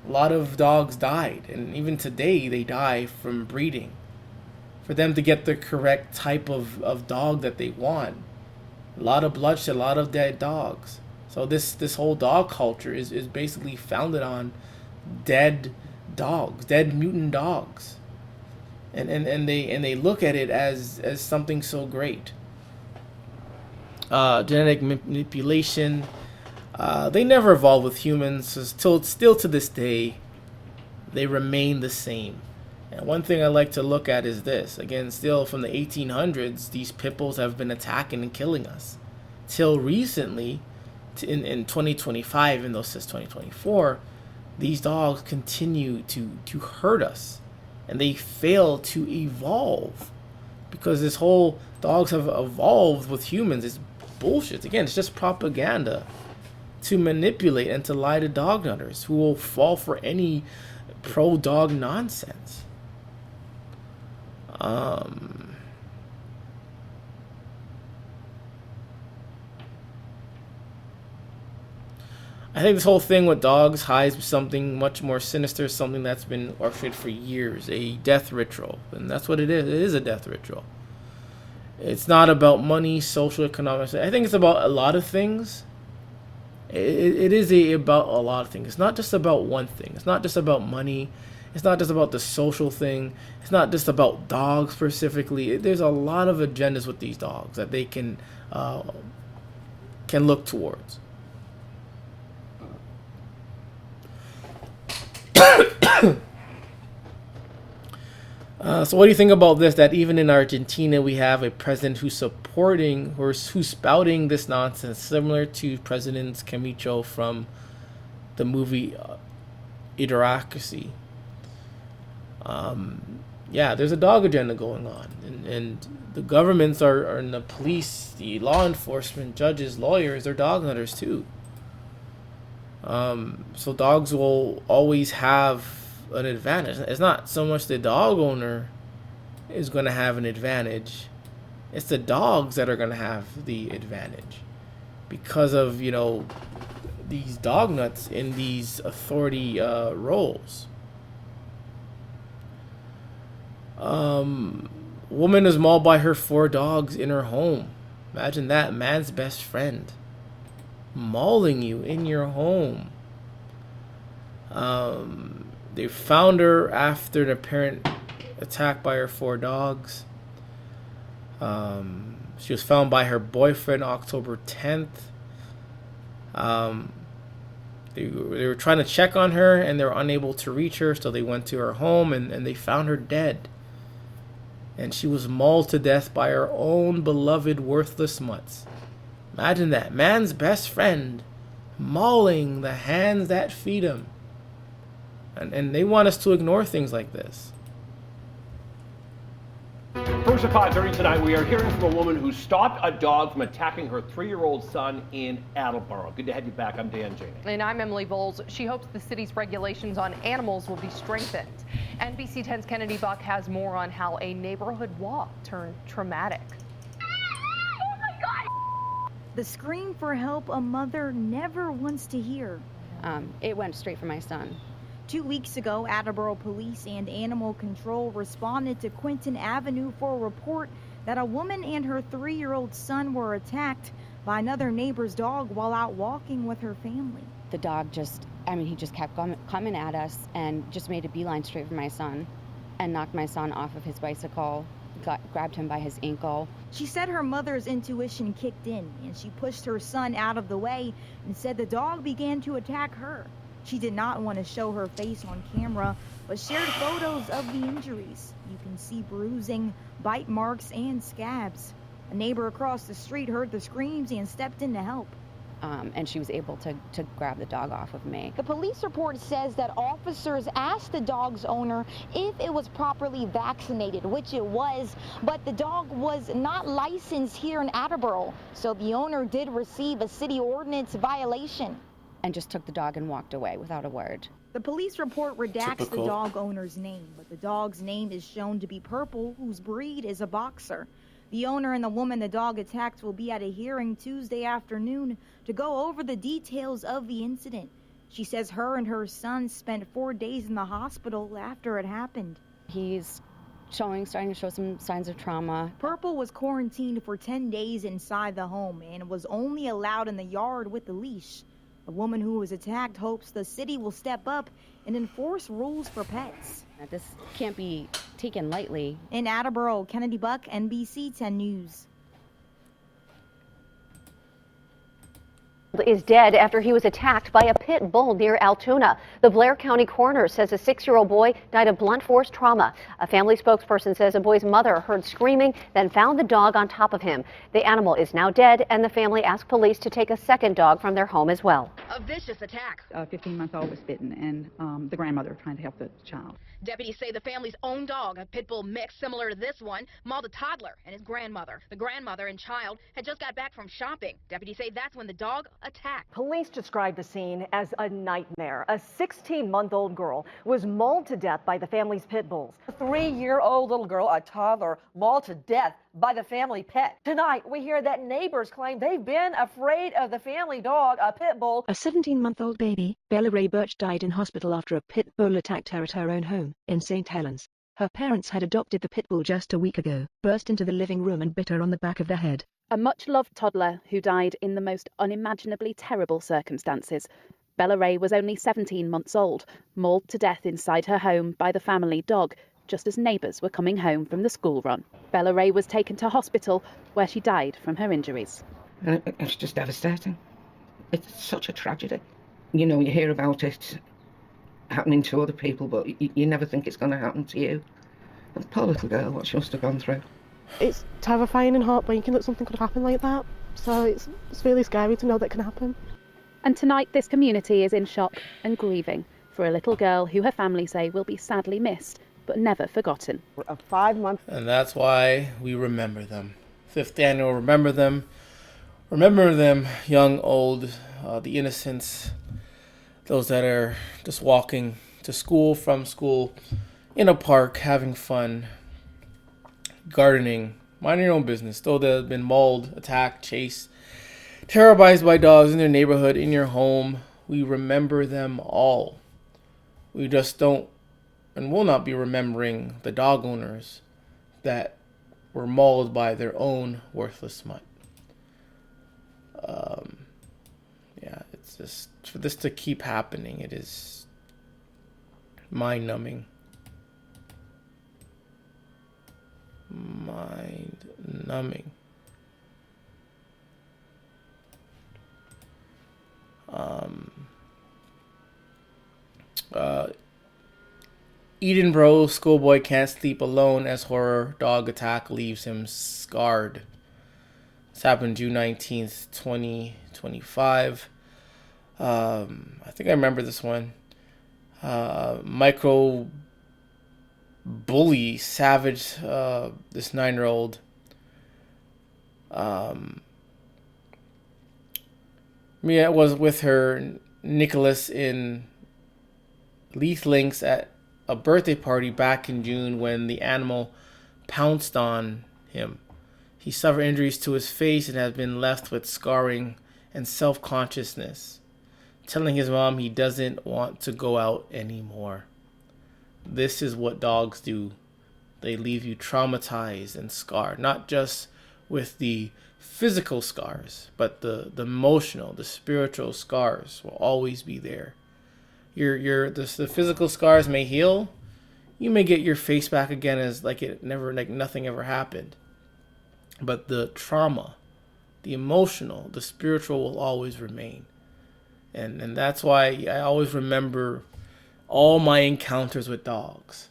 A lot of dogs died. And even today, they die from breeding. For them to get the correct type of dog that they want. A lot of bloodshed, a lot of dead dogs. So this whole dog culture is basically founded on dead dogs, dead mutant dogs. And they look at it as something so great. Genetic manipulation. They never evolved with humans. So still to this day, they remain the same. And one thing I like to look at is this. Again, still from the 1800s, these pit bulls have been attacking and killing us. Till recently, in 2025, even though it says 2024, these dogs continue to hurt us. And they fail to evolve. Because this whole dogs have evolved with humans is bullshit. Again, it's just propaganda to manipulate and to lie to dog hunters who will fall for any pro-dog nonsense. I think this whole thing with dogs hides something much more sinister, something that's been orchestrated for years, a death ritual. And that's what it is. It is a death ritual. It's not about money, social, economics. I think it's about a lot of things. It is about a lot of things. It's not just about one thing. It's not just about money. It's not just about the social thing. It's not just about dogs specifically. There's a lot of agendas with these dogs that they can look towards. So what do you think about this, that even in Argentina we have a president who's supporting or who's spouting this nonsense, similar to President Camacho from the movie Idiocracy? Yeah, there's a dog agenda going on, and the governments are and the police, the law enforcement, judges, lawyers, they're dog hunters too. So dogs will always have an advantage. It's not so much the dog owner is going to have an advantage. It's the dogs that are going to have the advantage because of, you know, these dog nuts in these authority roles. Woman is mauled by her 4 dogs in her home. Imagine that. Man's best friend mauling you in your home. They found her after an apparent attack by her 4 dogs. She was found by her boyfriend October 10th. They were trying to check on her and they were unable to reach her, so they went to her home and they found her dead. And she was mauled to death by her own beloved worthless mutts. Imagine that. Man's best friend mauling the hands that feed him. And they want us to ignore things like this. First at 5:30 tonight, we are hearing from a woman who stopped a dog from attacking her 3-year-old son in Attleboro. Good to have you back. I'm Dan Janey. And I'm Emily Bowles. She hopes the city's regulations on animals will be strengthened. NBC 10's Kennedy Buck has more on how a neighborhood walk turned traumatic. The scream for help a mother never wants to hear. It went straight for my son. 2 weeks ago, Attleboro Police and Animal Control responded to Quinton Avenue for a report that a woman and her 3-year-old son were attacked by another neighbor's dog while out walking with her family. The dog he just kept coming at us and just made a beeline straight for my son and knocked my son off of his bicycle, grabbed him by his ankle. She said her mother's intuition kicked in and she pushed her son out of the way and said the dog began to attack her. She did not want to show her face on camera, but shared photos of the injuries. You can see bruising, bite marks, and scabs. A neighbor across the street heard the screams and stepped in to help. And she was able to grab the dog off of me. The police report says that officers asked the dog's owner if it was properly vaccinated, which it was, but the dog was not licensed here in Attleboro, so the owner did receive a city ordinance violation. and just took the dog and walked away without a word. The police report redacts Typical. the dog owner's name, but the dog's name is shown to be Purple, whose breed is a boxer. The owner and the woman the dog attacked will be at a hearing Tuesday afternoon to go over the details of the incident. She says her and her son spent 4 days in the hospital after it happened. He's starting to show some signs of trauma. Purple was quarantined for 10 days inside the home and was only allowed in the yard with a leash. The woman who was attacked hopes the city will step up and enforce rules for pets. This can't be taken lightly. In Attleboro, Kennedy Buck, NBC 10 News. Is dead after he was attacked by a pit bull near Altoona. The Blair County coroner says a 6-year-old boy died of blunt force trauma. A family spokesperson says a boy's mother heard screaming, then found the dog on top of him. The animal is now dead, and the family asked police to take a second dog from their home as well. A vicious attack. A 15-month-old was bitten, and the grandmother trying to help the child. Deputies say the family's own dog, a pit bull mix similar to this one, mauled a toddler and his grandmother. The grandmother and child had just got back from shopping. Deputies say that's when the dog attacked. Police described the scene as a nightmare. A 16-month-old girl was mauled to death by the family's pit bulls. A 3-year-old little girl, a toddler, mauled to death by the family pet. Tonight, we hear that neighbors claim they've been afraid of the family dog, a pit bull. A 17-month-old baby, Bella Ray Birch, died in hospital after a pit bull attacked her at her own home in St. Helens. Her parents had adopted the pit bull just a week ago, burst into the living room and bit her on the back of the head. A much-loved toddler who died in the most unimaginably terrible circumstances. Bella Ray was only 17 months old, mauled to death inside her home by the family dog, just as neighbours were coming home from the school run. Bella Ray was taken to hospital, where she died from her injuries. It's just devastating. It's such a tragedy. You know, you hear about it happening to other people, but you never think it's going to happen to you. And the poor little girl, what she must have gone through. It's terrifying and heartbreaking that something could happen like that. So it's really scary to know that can happen. And tonight this community is in shock and grieving for a little girl who her family say will be sadly missed, but never forgotten. A 5-month. And that's why we remember them. 5th annual Remember Them. Remember them, young, old, the innocents, those that are just walking to school, from school, in a park, having fun, gardening, minding your own business. Though they've been mauled, attacked, chased, terrorized by dogs in their neighborhood, in your home, we remember them all. We just don't and will not be remembering the dog owners that were mauled by their own worthless mutt. Yeah, it's just, for this to keep happening, it is mind-numbing. Mind-numbing. Edinburgh schoolboy can't sleep alone as horror dog attack leaves him scarred. This happened June 19th, 2025. I think I remember this one. Micro bully savage this 9-year-old. Mia was with her Nicholas in Leith Links at a birthday party back in June when the animal pounced on him. He suffered injuries to his face and has been left with scarring and self-consciousness, telling his mom he doesn't want to go out anymore. This is what dogs do. They leave you traumatized and scarred, not just with the physical scars, but the emotional, the spiritual scars will always be there. The physical scars may heal. You may get your face back again as like nothing ever happened. But the trauma, the emotional, the spiritual will always remain. And that's why I always remember all my encounters with dogs.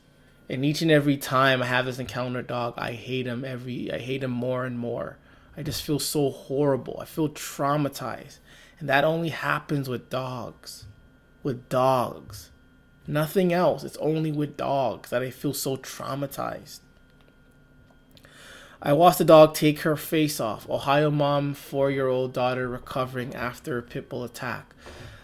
And each and every time I have this encounter with a dog, I hate him more and more. I just feel so horrible. I feel traumatized. And that only happens with dogs. With dogs. Nothing else. It's only with dogs that I feel so traumatized. I watched the dog take her face off. Ohio mom, 4-year-old daughter recovering after a pit bull attack.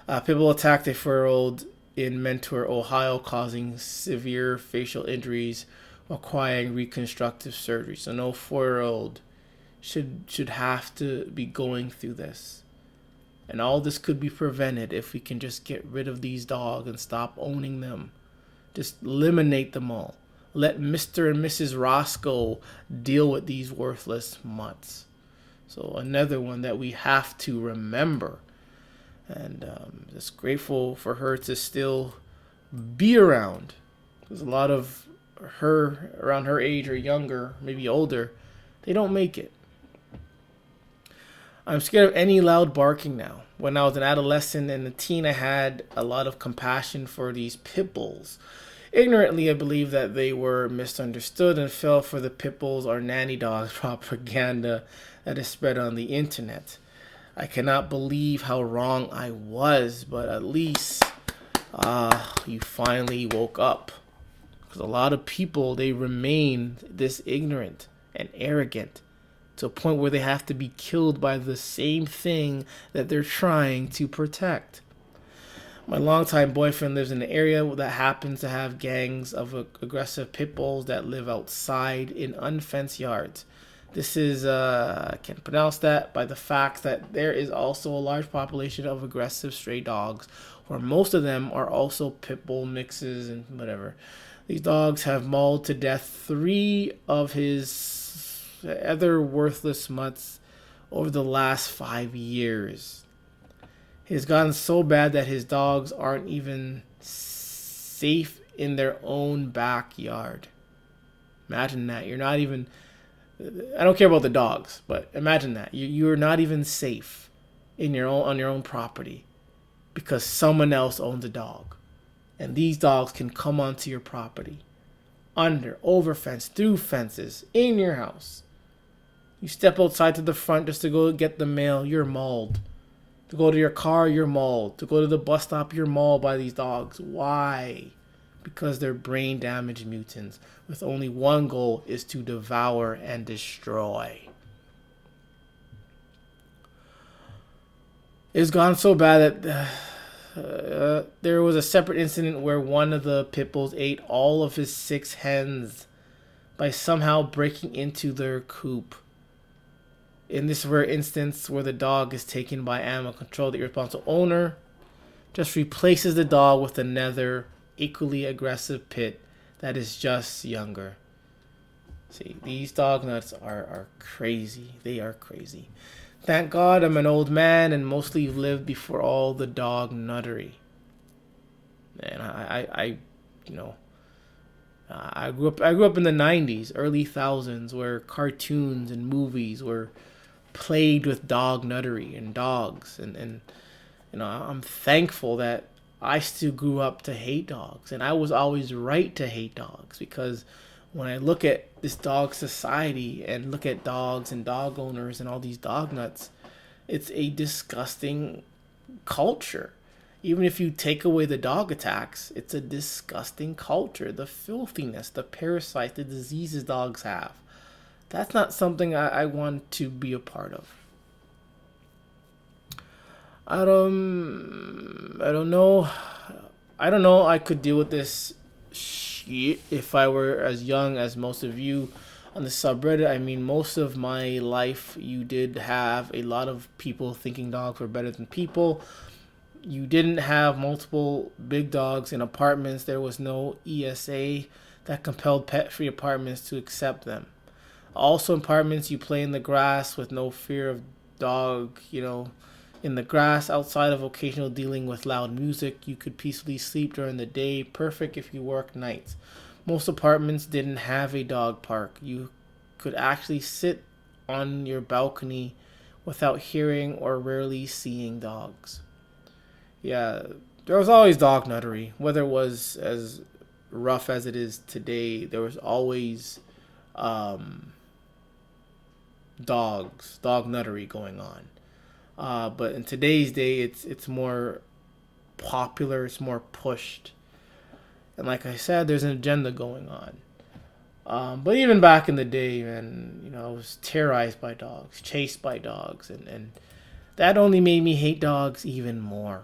Pit bull attacked a 4-year-old in Mentor, Ohio, causing severe facial injuries, requiring reconstructive surgery. So no 4-year-old should have to be going through this. And all this could be prevented if we can just get rid of these dogs and stop owning them. Just eliminate them all. Let Mr. and Mrs. Roscoe deal with these worthless mutts. So another one that we have to remember. And just grateful for her to still be around. Because a lot of her around her age or younger, maybe older, they don't make it. I'm scared of any loud barking now. When I was an adolescent and a teen, I had a lot of compassion for these pit bulls. Ignorantly, I believed that they were misunderstood and fell for the pit bulls or nanny dogs propaganda that is spread on the internet. I cannot believe how wrong I was, but at least you finally woke up. Because a lot of people, they remain this ignorant and arrogant to a point where they have to be killed by the same thing that they're trying to protect. My longtime boyfriend lives in an area that happens to have gangs of aggressive pit bulls that live outside in unfenced yards. This is, I can't pronounce that, by the fact that there is also a large population of aggressive stray dogs, where most of them are also pit bull mixes and whatever. These dogs have mauled to death 3 of his other worthless mutts over the last 5 years. It has gotten so bad that his dogs aren't even safe in their own backyard. Imagine that. You're not even... I don't care about the dogs, but imagine that. You're not even safe in your own on your own property because someone else owns a dog. And these dogs can come onto your property. Under, over fence, through fences, in your house. You step outside to the front just to go get the mail, you're mauled. To go to your car, you're mauled. To go to the bus stop, you're mauled by these dogs. Why? Because they're brain damaged mutants with only one goal, is to devour and destroy. It's gone so bad that there was a separate incident where one of the pit bulls ate all of his 6 hens by somehow breaking into their coop. In this rare instance where the dog is taken by animal control, the irresponsible owner just replaces the dog with another equally aggressive pit that is just younger. See, these dog nuts are crazy. They are crazy. Thank God I'm an old man and mostly lived before all the dog nuttery. And I grew up in the 90s, early thousands, where cartoons and movies were plagued with dog nuttery and dogs, and I'm thankful that I still grew up to hate dogs, and I was always right to hate dogs, because when I look at this dog society and look at dogs and dog owners and all these dog nuts, it's a disgusting culture. Even if you take away the dog attacks, it's a disgusting culture. The filthiness, the parasites, the diseases dogs have. That's not something I want to be a part of. I don't know. I could deal with this shit if I were as young as most of you on the subreddit. I mean, most of my life, you did have a lot of people thinking dogs were better than people. You didn't have multiple big dogs in apartments. There was no ESA that compelled pet-free apartments to accept them. Also, in apartments, you play in the grass with no fear of dog, in the grass, outside of occasional dealing with loud music. You could peacefully sleep during the day, perfect if you work nights. Most apartments didn't have a dog park. You could actually sit on your balcony without hearing or rarely seeing dogs. Yeah, there was always dog nuttery. Whether it was as rough as it is today, there was always dog nuttery going on. But in today's day, it's more popular, it's more pushed. And like I said, there's an agenda going on. But even back in the day, man, I was terrorized by dogs, chased by dogs, and that only made me hate dogs even more.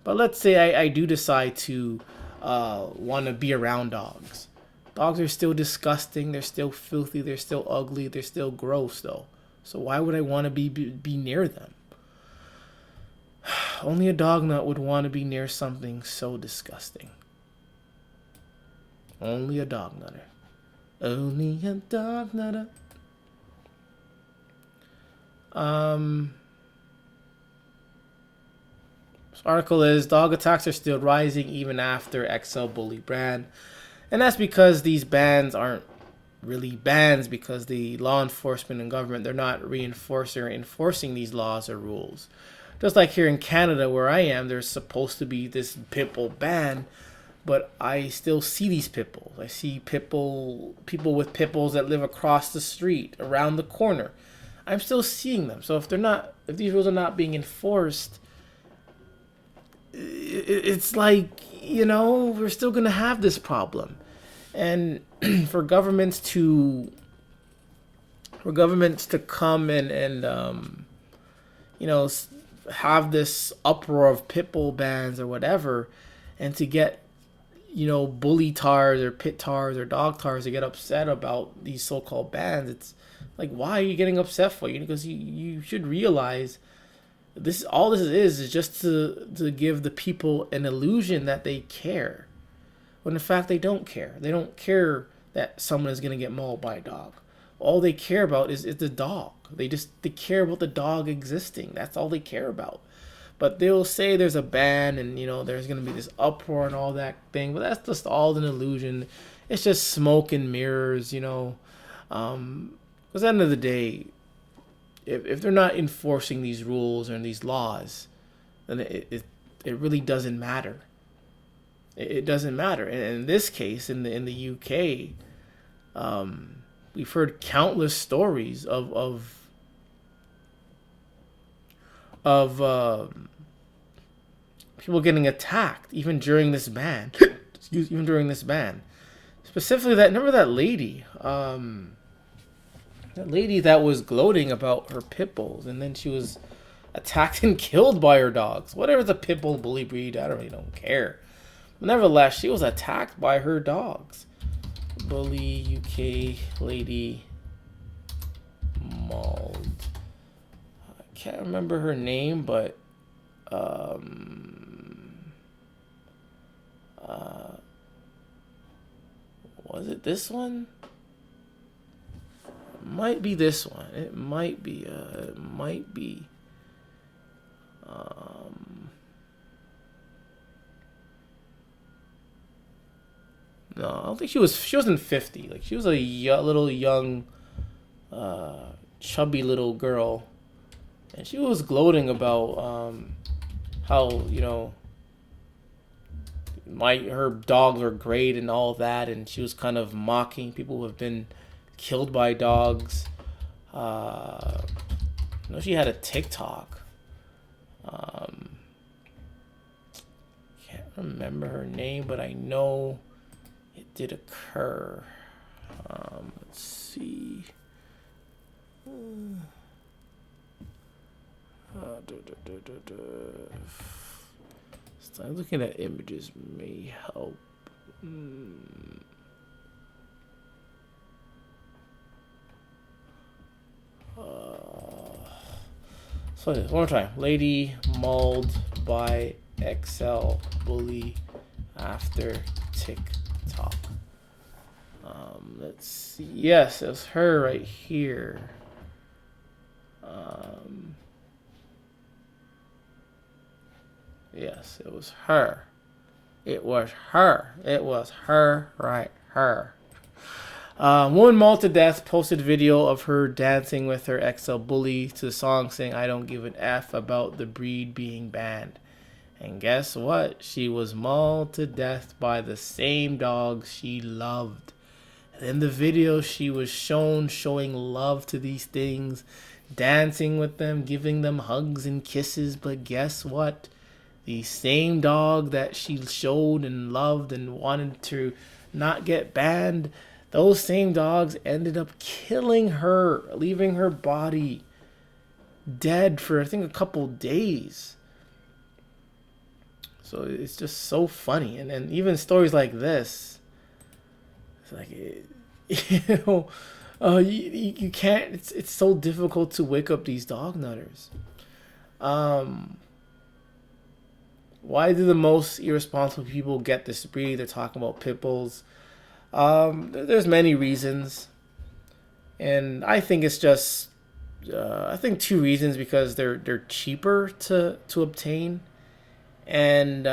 But let's say I do decide to want to be around dogs. Dogs are still disgusting. They're still filthy. They're still ugly. They're still gross, though. So why would I want to be near them? Only a dog nut would want to be near something so disgusting. Only a dog nutter. Only a dog nutter. This article is dog attacks are still rising even after XL bully ban. And that's because these bans aren't really bans, because the law enforcement and government, they're not reinforcing or enforcing these laws or rules. Just like here in Canada where I am, there's supposed to be this pit bull ban, but I still see these pit bulls. I see people with pit bulls that live across the street, around the corner. I'm still seeing them. So if these rules are not being enforced, it's like, we're still going to have this problem. And for governments to come and have this uproar of pit bull bans or whatever, and to get bully tars or pit tars or dog tars to get upset about these so-called bans, it's like, why are you getting upset for? Because you should realize this is just to give the people an illusion that they care, when in fact they don't care. They don't care that someone is going to get mauled by a dog. All they care about is the dog. They care about the dog existing. That's all they care about. But they'll say there's a ban and there's going to be this uproar and all that thing, but that's just all an illusion. It's just smoke and mirrors, because at the end of the day, if they're not enforcing these rules and these laws, then it really doesn't matter. It doesn't matter. And in this case, in the UK, we've heard countless stories of people getting attacked even during this ban. Specifically, remember that lady. That lady that was gloating about her pit bulls, and then she was attacked and killed by her dogs. Whatever the pit bull bully breed, I don't care. But nevertheless, she was attacked by her dogs. Bully UK lady mauled. I can't remember her name, but was it this one? Might be this one. It might be. No, I don't think she wasn't 50. Like, she was a little young, chubby little girl, and she was gloating about how her dogs are great and all that, and she was kind of mocking people who have been killed by dogs. I know she had a TikTok. Can't remember her name, but I know it did occur. Let's see. So looking at images may help. So one more time. Lady mauled by XL bully after TikTok. Let's see. Yes, it was her right here. Yes, it was her. It was her. It was her, right? Her. Woman mauled to death posted video of her dancing with her XL bully to the song saying, "I don't give an F about the breed being banned." And guess what? She was mauled to death by the same dogs she loved. And in the video, she was showing love to these things, dancing with them, giving them hugs and kisses. But guess what? The same dog that she showed and loved and wanted to not get banned, those same dogs ended up killing her, leaving her body dead for, I think, a couple days. So it's just so funny. And then even stories like this, it's like, you know, you can't, it's so difficult to wake up these dog nutters. Why do the most irresponsible people get this breed? They're talking about pit bulls. There's many reasons. And I think it's just, I think two reasons, because they're cheaper to obtain. And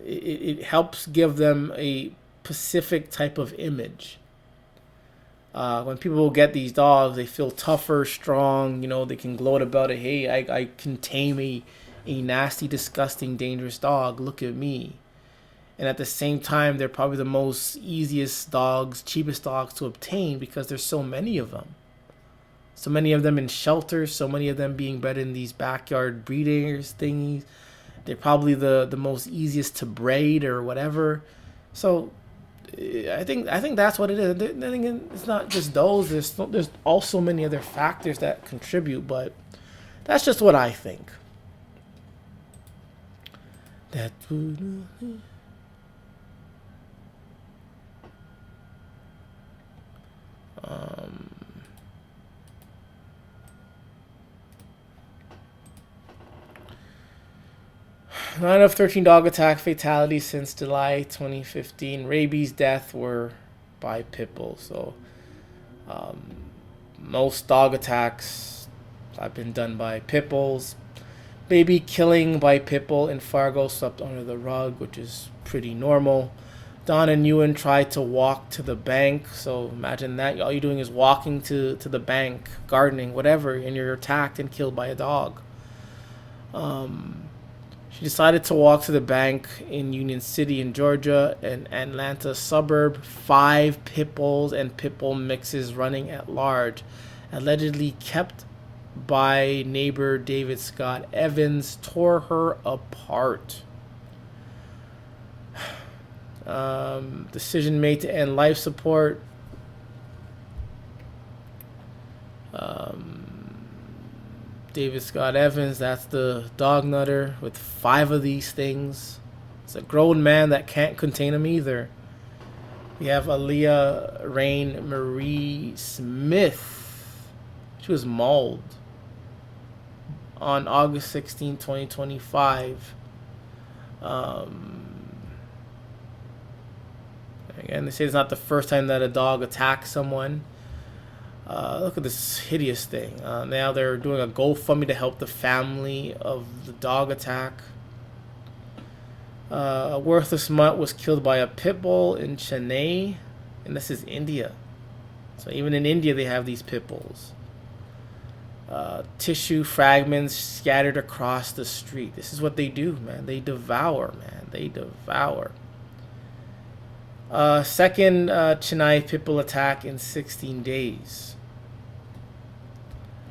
it helps give them a specific type of image. When people get these dogs, they feel tougher, strong. You know, they can gloat about it. Hey, I can tame a nasty, disgusting, dangerous dog. Look at me. And at the same time, they're probably the most easiest dogs, cheapest dogs to obtain, because there's so many of them. So many of them in shelters, so many of them being bred in these backyard breeders thingies. They're probably the most easiest to braid or whatever. So I think that's what it is. Then again, it's not just those. There's also many other factors that contribute, but that's just what I think. That. 9 of 13 dog attack fatalities since July 2015. Rabies death were by pit bulls. So most dog attacks have been done by pit bulls. Baby killing by pit bull in Fargo swept under the rug, which is pretty normal. Don and Ewan tried to walk to the bank. So imagine that. All you're doing is walking to the bank, gardening, whatever, and you're attacked and killed by a dog. She decided to walk to the bank in Union City in Georgia, an Atlanta suburb. 5 pit bulls and pit bull mixes running at large, allegedly kept by neighbor David Scott Evans, tore her apart. Decision made to end life support. David Scott Evans, that's the dog nutter with 5 of these things. It's a grown man that can't contain them either. We have Aaliyah Rain Marie Smith. She was mauled on August 16, 2025. Again, they say it's not the first time that a dog attacks someone. Look at this hideous thing. Now they're doing a GoFundMe to help the family of the dog attack. A worthless mutt was killed by a pit bull in Chennai, and this is India. So even in India, they have these pit bulls. Tissue fragments scattered across the street. This is what they do, man. They devour, man. They devour. Second Chennai pit bull attack in 16 days.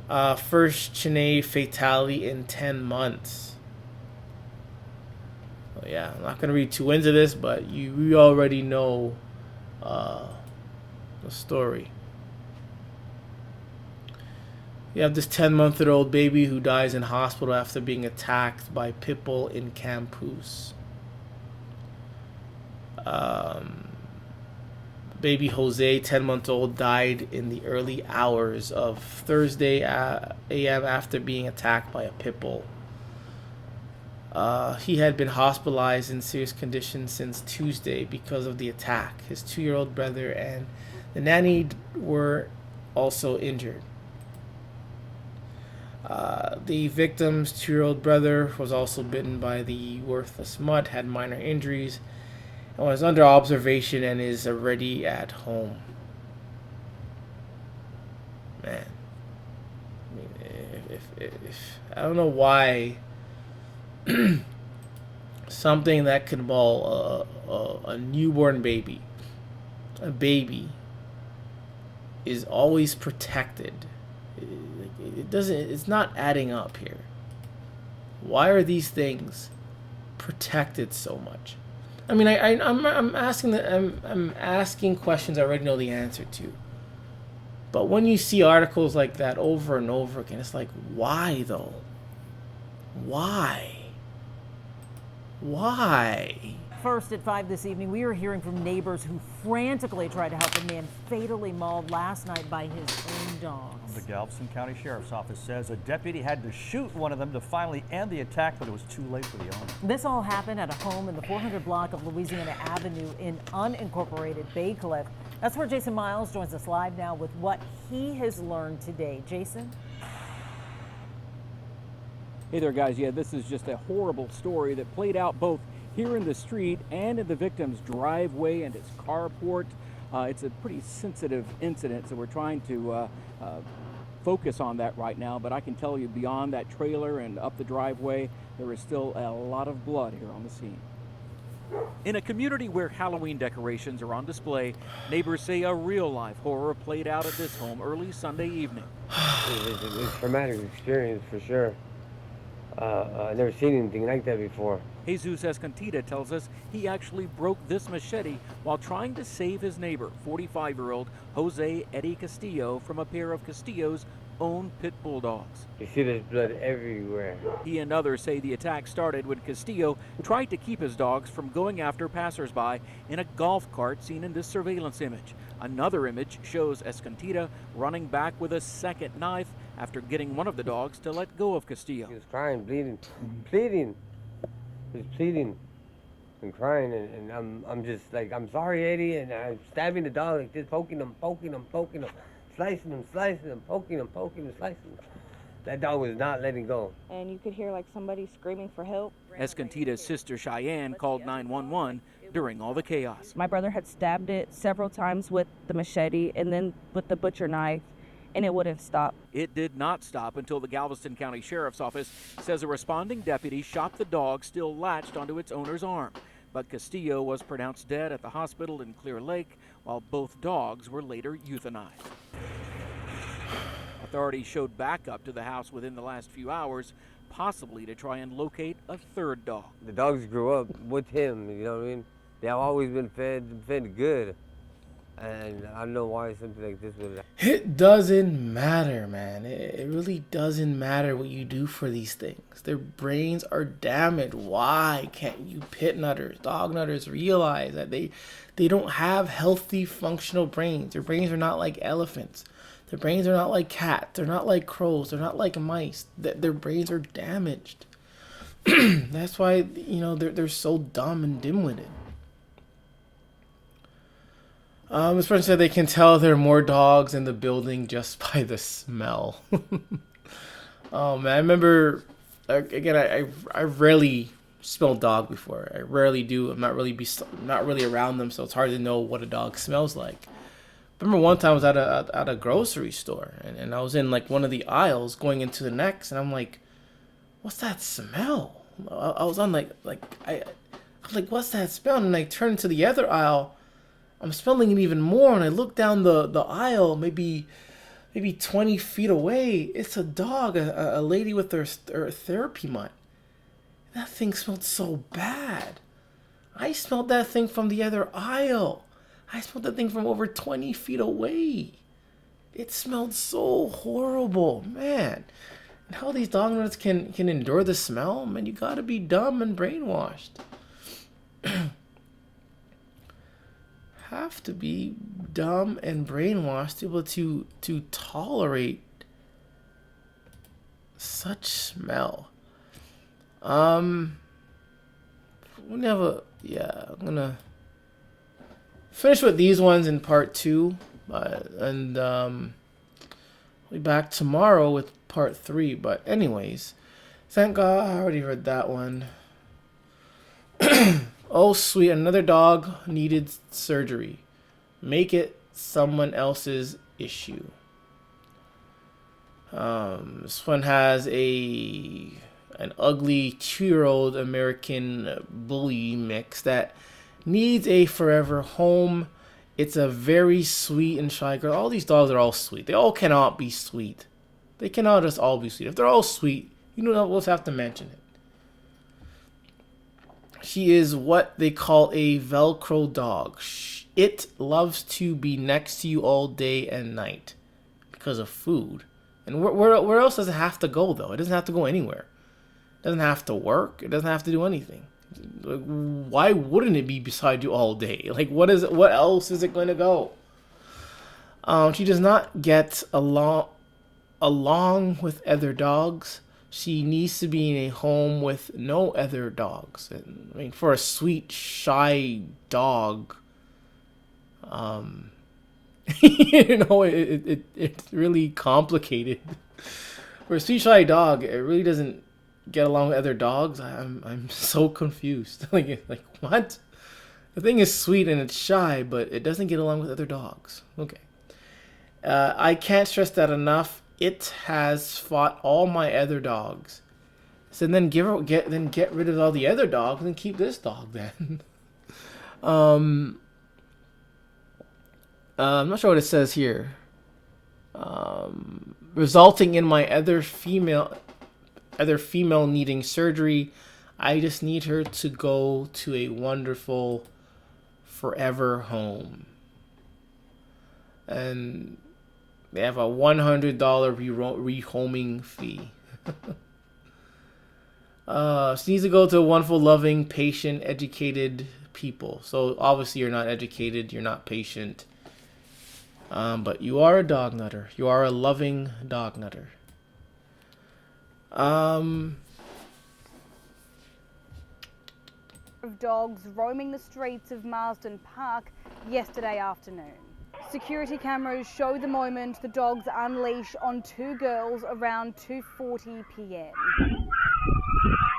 First Chennai fatality in 10 months. Oh, yeah, I'm not going to read too into this, but you already know the story. You have this 10-month-old baby who dies in hospital after being attacked by pit bull in Campus. Baby Jose, 10-month-old, died in the early hours of Thursday a.m. after being attacked by a pit bull. He had been hospitalized in serious condition since Tuesday because of the attack. His 2-year-old brother and the nanny were also injured. The victim's 2-year-old brother was also bitten by the worthless mutt, had minor injuries, and was under observation and is already at home. Man, I mean, if I don't know why something that could maul a newborn baby, a baby, is always protected. It doesn't. It's not adding up here. Why are these things protected so much? I mean, I'm asking questions I already know the answer to. But when you see articles like that over and over again, it's like, why though? Why? Why? First at 5 this evening, we are hearing from neighbors who frantically tried to help a man fatally mauled last night by his own dogs. The Galveston County Sheriff's Office says a deputy had to shoot one of them to finally end the attack, but it was too late for the owner. This all happened at a home in the 400 block of Louisiana Avenue in unincorporated Bay Cliff. That's where Jason Miles joins us live now with what he has learned today. Jason? Hey there, guys. Yeah, this is just a horrible story that played out both here in the street and in the victim's driveway and his carport. It's a pretty sensitive incident, so we're trying to focus on that right now. But I can tell you, beyond that trailer and up the driveway, there is still a lot of blood here on the scene. In a community where Halloween decorations are on display, neighbors say a real-life horror played out at this home early Sunday evening. It's a traumatic experience for sure. I've never seen anything like that before. Jesus Escantita tells us he actually broke this machete while trying to save his neighbor, 45-year-old Jose Eddie Castillo, from a pair of Castillo's own pit bull dogs. You see there's blood everywhere. He and others say the attack started when Castillo tried to keep his dogs from going after passersby in a golf cart seen in this surveillance image. Another image shows Escantita running back with a second knife after getting one of the dogs to let go of Castillo. He was crying, bleeding. He was pleading and crying, and I'm just like, I'm sorry, Eddie, and I'm stabbing the dog, like just poking him, slicing him, poking him, slicing him. That dog was not letting go. And you could hear like somebody screaming for help. Escantita's sister Cheyenne called 911 during all the chaos. My brother had stabbed it several times with the machete and then with the butcher knife, and it wouldn't stop. It did not stop until the Galveston County Sheriff's Office says a responding deputy shot the dog still latched onto its owner's arm. But Castillo was pronounced dead at the hospital in Clear Lake, while both dogs were later euthanized. Authorities showed backup to the house within the last few hours, possibly to try and locate a third dog. The dogs grew up with him, you know what I mean? They have always been fed good. And I don't know why something like this would happen. It doesn't matter, man. It really doesn't matter what you do for these things. Their brains are damaged. Why can't you pit nutters, dog nutters realize that they don't have healthy, functional brains? Their brains are not like elephants. Their brains are not like cats. They're not like crows. They're not like mice. Their brains are damaged. That's why, you know, they're so dumb and dim-witted. This person said they can tell there are more dogs in the building just by the smell. Oh man, I remember, again, I rarely smelled dog before. I rarely do. I'm not really around them, so it's hard to know what a dog smells like. I remember one time I was at a grocery store, and I was in like one of the aisles going into the next, and I'm like, what's that smell? I was on I'm like, what's that smell? And I turned to the other aisle. I'm smelling it even more, and I look down the aisle, maybe 20 feet away. It's a dog, a lady with her therapy mutt. That thing smelled so bad. I smelled that thing from the other aisle. I smelled that thing from over 20 feet away. It smelled so horrible, man. And how these dog nuts can endure the smell, man, you gotta be dumb and brainwashed. Have to be dumb and brainwashed to be able to tolerate such smell. I'm gonna finish with these ones in part 2, and we'll be back tomorrow with part 3. But anyways, thank God I already read that one. Oh sweet, another dog needed surgery. Make it someone else's issue. This one has an ugly 2-year-old American bully mix that needs a forever home. It's a very sweet and shy girl. All these dogs are all sweet. They all cannot be sweet. They cannot just all be sweet. If they're all sweet, you don't always have to mention it. She is what they call a Velcro dog. It loves to be next to you all day and night because of food. And where else does it have to go, though? It doesn't have to go anywhere. It doesn't have to work. It doesn't have to do anything. Like, why wouldn't it be beside you all day? Like, what is it? What else is it going to go? She does not get along with other dogs. She needs to be in a home with no other dogs. And, I mean, for a sweet, shy dog, it's really complicated. For a sweet, shy dog, it really doesn't get along with other dogs. I'm so confused. like what? The thing is sweet and it's shy, but it doesn't get along with other dogs. Okay. I can't stress that enough. It has fought all my other dogs. So then get rid of all the other dogs and keep this dog then. I'm not sure what it says here. Resulting in my other female needing surgery. I just need her to go to a wonderful forever home. And they have a $100 rehoming fee. She needs to go to wonderful, loving, patient, educated people. So obviously you're not educated, you're not patient. But you are a dog nutter. You are a loving dog nutter. Of dogs roaming the streets of Marsden Park yesterday afternoon. Security cameras show the moment the dogs unleash on two girls around 2:40 p.m.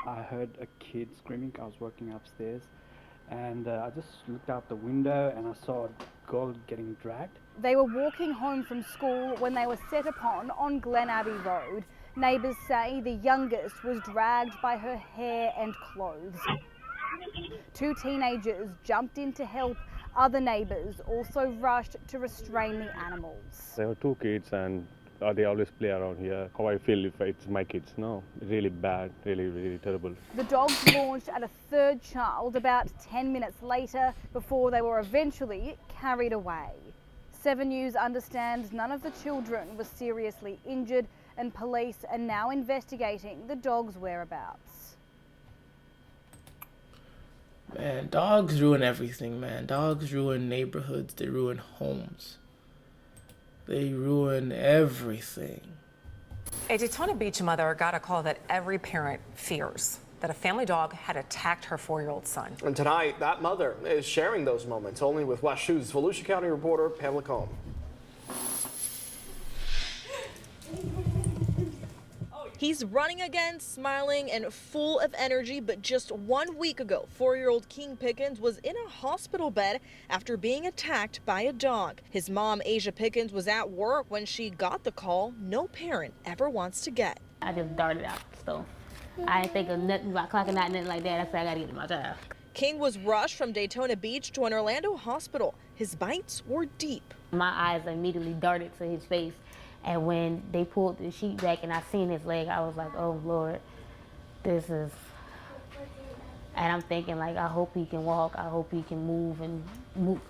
I heard a kid screaming. I was working upstairs, and I just looked out the window and I saw a girl getting dragged. They were walking home from school when they were set upon on Glen Abbey Road. Neighbours say the youngest was dragged by her hair and clothes. Two teenagers jumped in to help. Other neighbours also rushed to restrain the animals. There were two kids and they always play around here. How I feel if it's my kids, no, really bad, really terrible. The dogs launched at a third child about 10 minutes later before they were eventually carried away. 7 News understands none of the children were seriously injured and police are now investigating the dog's whereabouts. Man, dogs ruin everything, man. Dogs ruin neighborhoods. They ruin homes. They ruin everything. A Daytona Beach mother got a call that every parent fears, that a family dog had attacked her 4-year-old son. And tonight, that mother is sharing those moments only with West Shoes Volusia County reporter Pamela Cohn. He's running again, smiling and full of energy, but just 1 week ago, 4-year-old King Pickens was in a hospital bed after being attacked by a dog. His mom, Asia Pickens, was at work when she got the call no parent ever wants to get. I just darted out, so I didn't think of nothing about clocking out, nothing like that. I said I gotta get to my child. King was rushed from Daytona Beach to an Orlando hospital. His bites were deep. My eyes immediately darted to his face. And when they pulled the sheet back and I seen his leg, I was like, oh, Lord, this is... And I'm thinking, like, I hope he can walk. I hope he can move and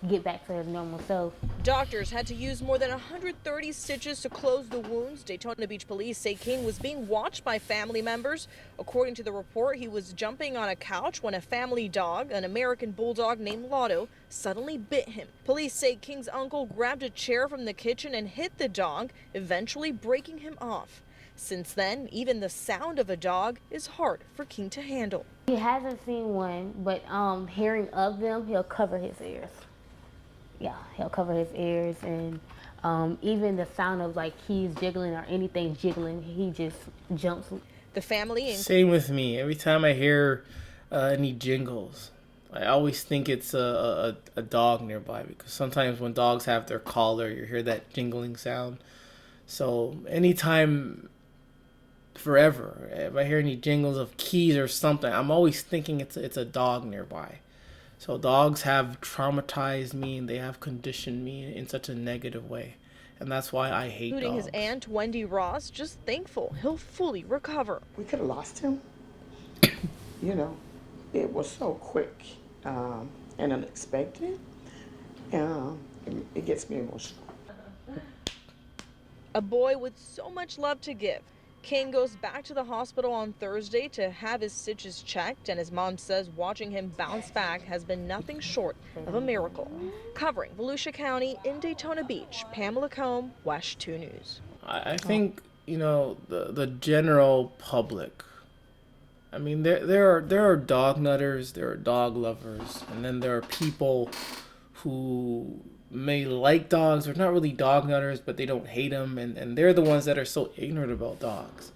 get back to his normal self. Doctors had to use more than 130 stitches to close the wounds. Daytona Beach police say King was being watched by family members. According to the report, he was jumping on a couch when a family dog, an American bulldog named Lotto, suddenly bit him. Police say King's uncle grabbed a chair from the kitchen and hit the dog, eventually breaking him off. Since then, even the sound of a dog is hard for King to handle. He hasn't seen one, but hearing of them, he'll cover his ears. Yeah, he'll cover his ears, and even the sound of like keys jiggling or anything jiggling, he just jumps. The family... Same with me. Every time I hear any jingles, I always think it's a dog nearby, because sometimes when dogs have their collar, you hear that jingling sound. So anytime... forever, if I hear any jingles of keys or something, I'm always thinking it's a dog nearby. So dogs have traumatized me and they have conditioned me in such a negative way, and that's why I hate including dogs. His aunt Wendy Ross, just thankful he'll fully recover. We could have lost him. You know, it was so quick and unexpected. It gets me emotional. A boy with so much love to give. King goes back to the hospital on Thursday to have his stitches checked, and his mom says watching him bounce back has been nothing short of a miracle. Covering Volusia County in Daytona Beach, Pamela Combe, WESH 2 News. I think, the general public, I mean, there are dog nutters, there are dog lovers, and then there are people who may like dogs. They're not really dog nutters, but they don't hate them, and they're the ones that are so ignorant about dogs.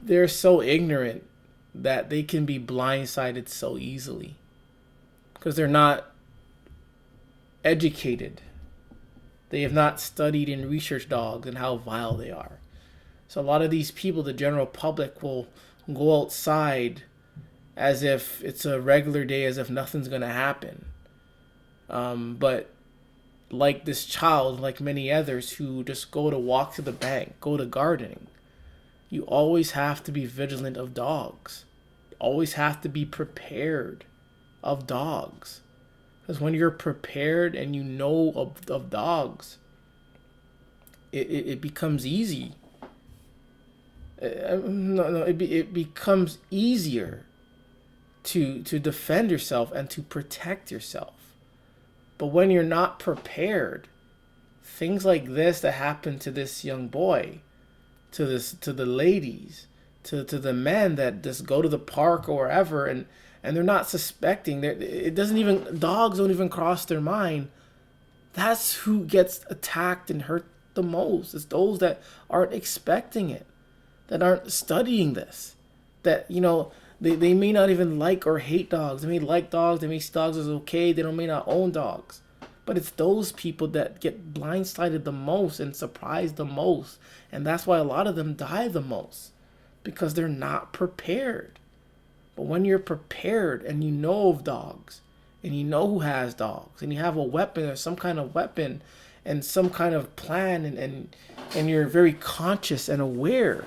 They're so ignorant that they can be blindsided so easily because they're not educated. They have not studied and researched dogs and how vile they are. So a lot of these people, the general public, will go outside as if it's a regular day, as if nothing's going to happen. But like this child, like many others who just go to walk to the bank, go to gardening, you always have to be vigilant of dogs. You always have to be prepared of dogs. Because when you're prepared and you know of dogs, it becomes easy. It becomes easier to defend yourself and to protect yourself. But when you're not prepared, things like this that happened to this young boy, to the ladies, to the men that just go to the park or wherever, and they're not suspecting. Dogs don't even cross their mind. That's who gets attacked and hurt the most. It's those that aren't expecting it, that aren't studying this, that, they may not even like or hate dogs. They may like dogs. They may see dogs as okay. They may not own dogs. But it's those people that get blindsided the most and surprised the most. And that's why a lot of them die the most, because they're not prepared. But when you're prepared and you know of dogs, and you know who has dogs, and you have a weapon or some kind of weapon and some kind of plan, and you're very conscious and aware,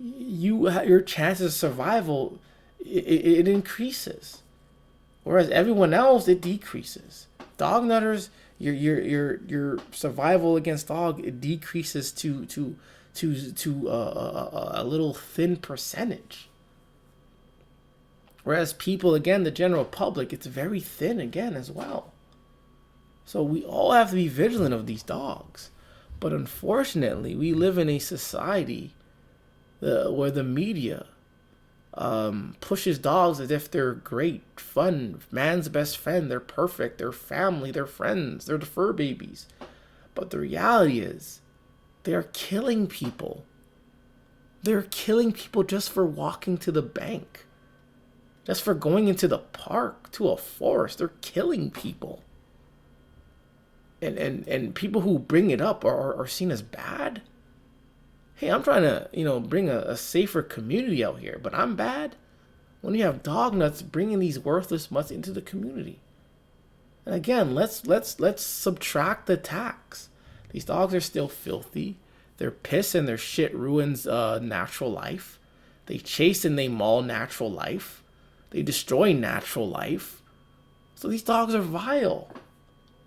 your chances of survival, it increases, whereas everyone else, it decreases. Dog nutters, your survival against dog, it decreases to a little thin percentage, whereas people, again, the general public, it's very thin again as well. So we all have to be vigilant of these dogs, but unfortunately we live in a society where the media pushes dogs as if they're great, fun, man's best friend, they're perfect, they're family, they're friends, they're the fur babies. But the reality is, they're killing people. They're killing people just for walking to the bank, just for going into the park, to a forest. They're killing people. And people who bring it up are seen as bad. Hey, I'm trying to, bring a safer community out here, but I'm bad when you have dog nuts bringing these worthless mutts into the community. And again, let's subtract the tax. These dogs are still filthy. Their piss and their shit ruins natural life. They chase and they maul natural life. They destroy natural life. So these dogs are vile,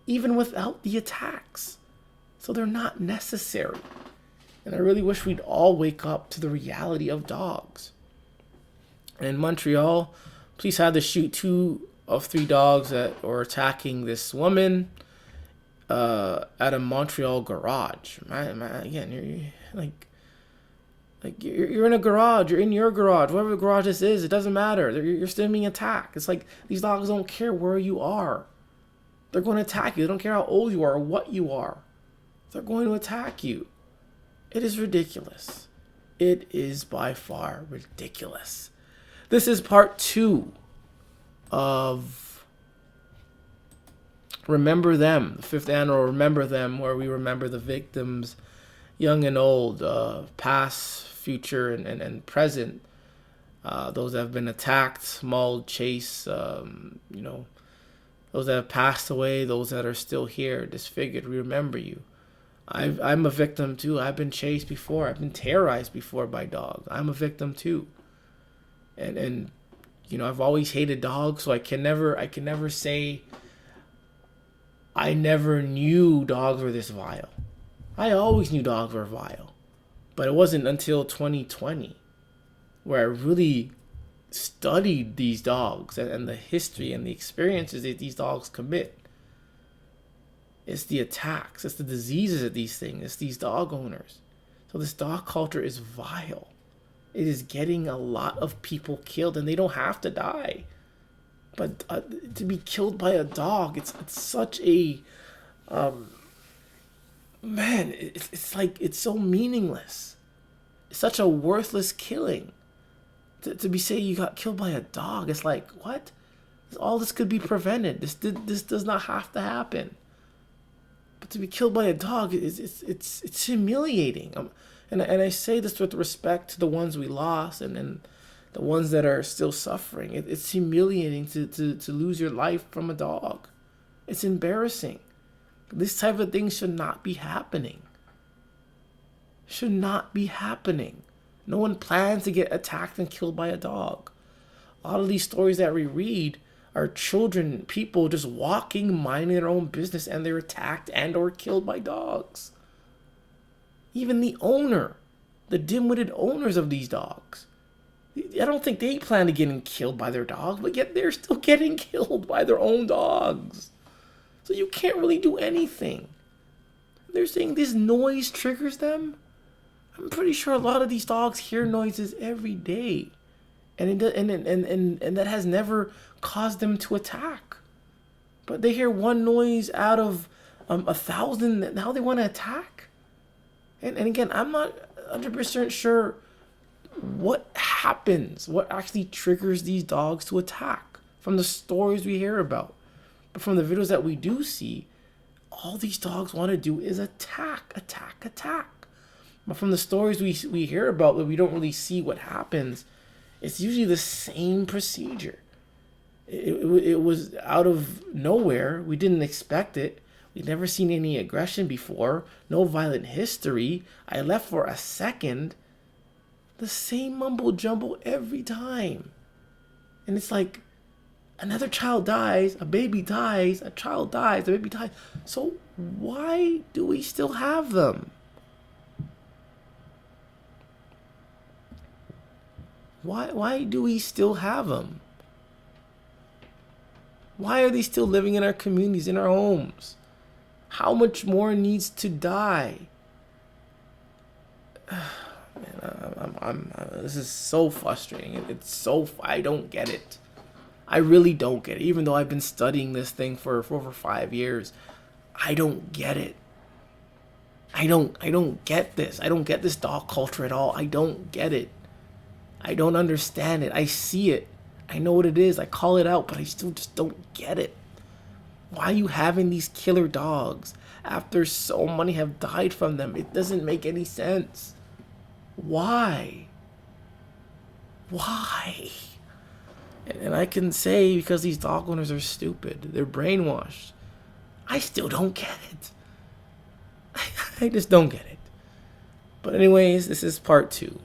even without the attacks. So they're not necessary. And I really wish we'd all wake up to the reality of dogs. And in Montreal, police had to shoot 2 of 3 dogs that were attacking this woman at a Montreal garage. Again, you're in a garage. You're in your garage. Whatever garage this is, it doesn't matter. You're still being attacked. It's like these dogs don't care where you are. They're going to attack you. They don't care how old you are or what you are. They're going to attack you. It is ridiculous. It is by far ridiculous. This is part 2 of Remember Them, the 5th annual Remember Them, where we remember the victims, young and old, past, future, and present. Those that have been attacked, mauled, chased, those that have passed away, those that are still here, disfigured. We remember you. I'm a victim too. I've been chased before. I've been terrorized before by dogs. I'm a victim too. And I've always hated dogs, so I can never say I never knew dogs were this vile. I always knew dogs were vile. But it wasn't until 2020 where I really studied these dogs and the history and the experiences that these dogs commit. It's the attacks, it's the diseases of these things, it's these dog owners. So this dog culture is vile. It is getting a lot of people killed, and they don't have to die. But to be killed by a dog, it's such a man. It's like it's so meaningless. It's such a worthless killing. To be saying you got killed by a dog, it's like what? All this could be prevented. This does not have to happen. But to be killed by a dog, it's humiliating. And I say this with respect to the ones we lost and the ones that are still suffering. It's humiliating to lose your life from a dog. It's embarrassing. This type of thing should not be happening. Should not be happening. No one plans to get attacked and killed by a dog. A lot of these stories that we read are children, people just walking, minding their own business, and they're attacked and or killed by dogs. Even the owner, the dim-witted owners of these dogs, I don't think they plan to getting killed by their dogs, but yet they're still getting killed by their own dogs. So you can't really do anything. They're saying this noise triggers them. I'm pretty sure a lot of these dogs hear noises every day, and that has never caused them to attack. But they hear one noise out of 1,000, and now they want to attack. And again, I'm not 100% sure what happens, what actually triggers these dogs to attack from the stories we hear about. But from the videos that we do see, all these dogs want to do is attack. But from the stories we hear about, but we don't really see what happens, it's usually the same procedure. It was out of nowhere. We didn't expect it. We'd never seen any aggression before. No violent history. I left for a second. The same mumble jumble every time. And it's like another child dies, a baby dies, a child dies, a baby dies. So why do we still have them? Why do we still have them? Why are they still living in our communities, in our homes? How much more needs to die? Man, this is so frustrating. I don't get it. I really don't get it. Even though I've been studying this thing for over 5 years, I don't get it. I don't get this. I don't get this dog culture at all. I don't get it. I don't understand it. I see it. I know what it is. I call it out, but I still just don't get it. Why are you having these killer dogs after so many have died from them? It doesn't make any sense. Why? And I can say because these dog owners are stupid. They're brainwashed. I still don't get it. I just don't get it. But anyways, this is part 2.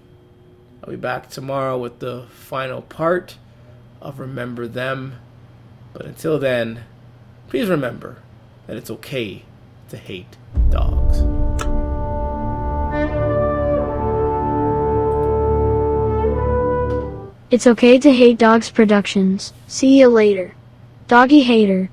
I'll be back tomorrow with the final part of Remember Them. But until then, please remember that it's okay to hate dogs. It's Okay to Hate Dogs Productions. See you later. Doggy hater.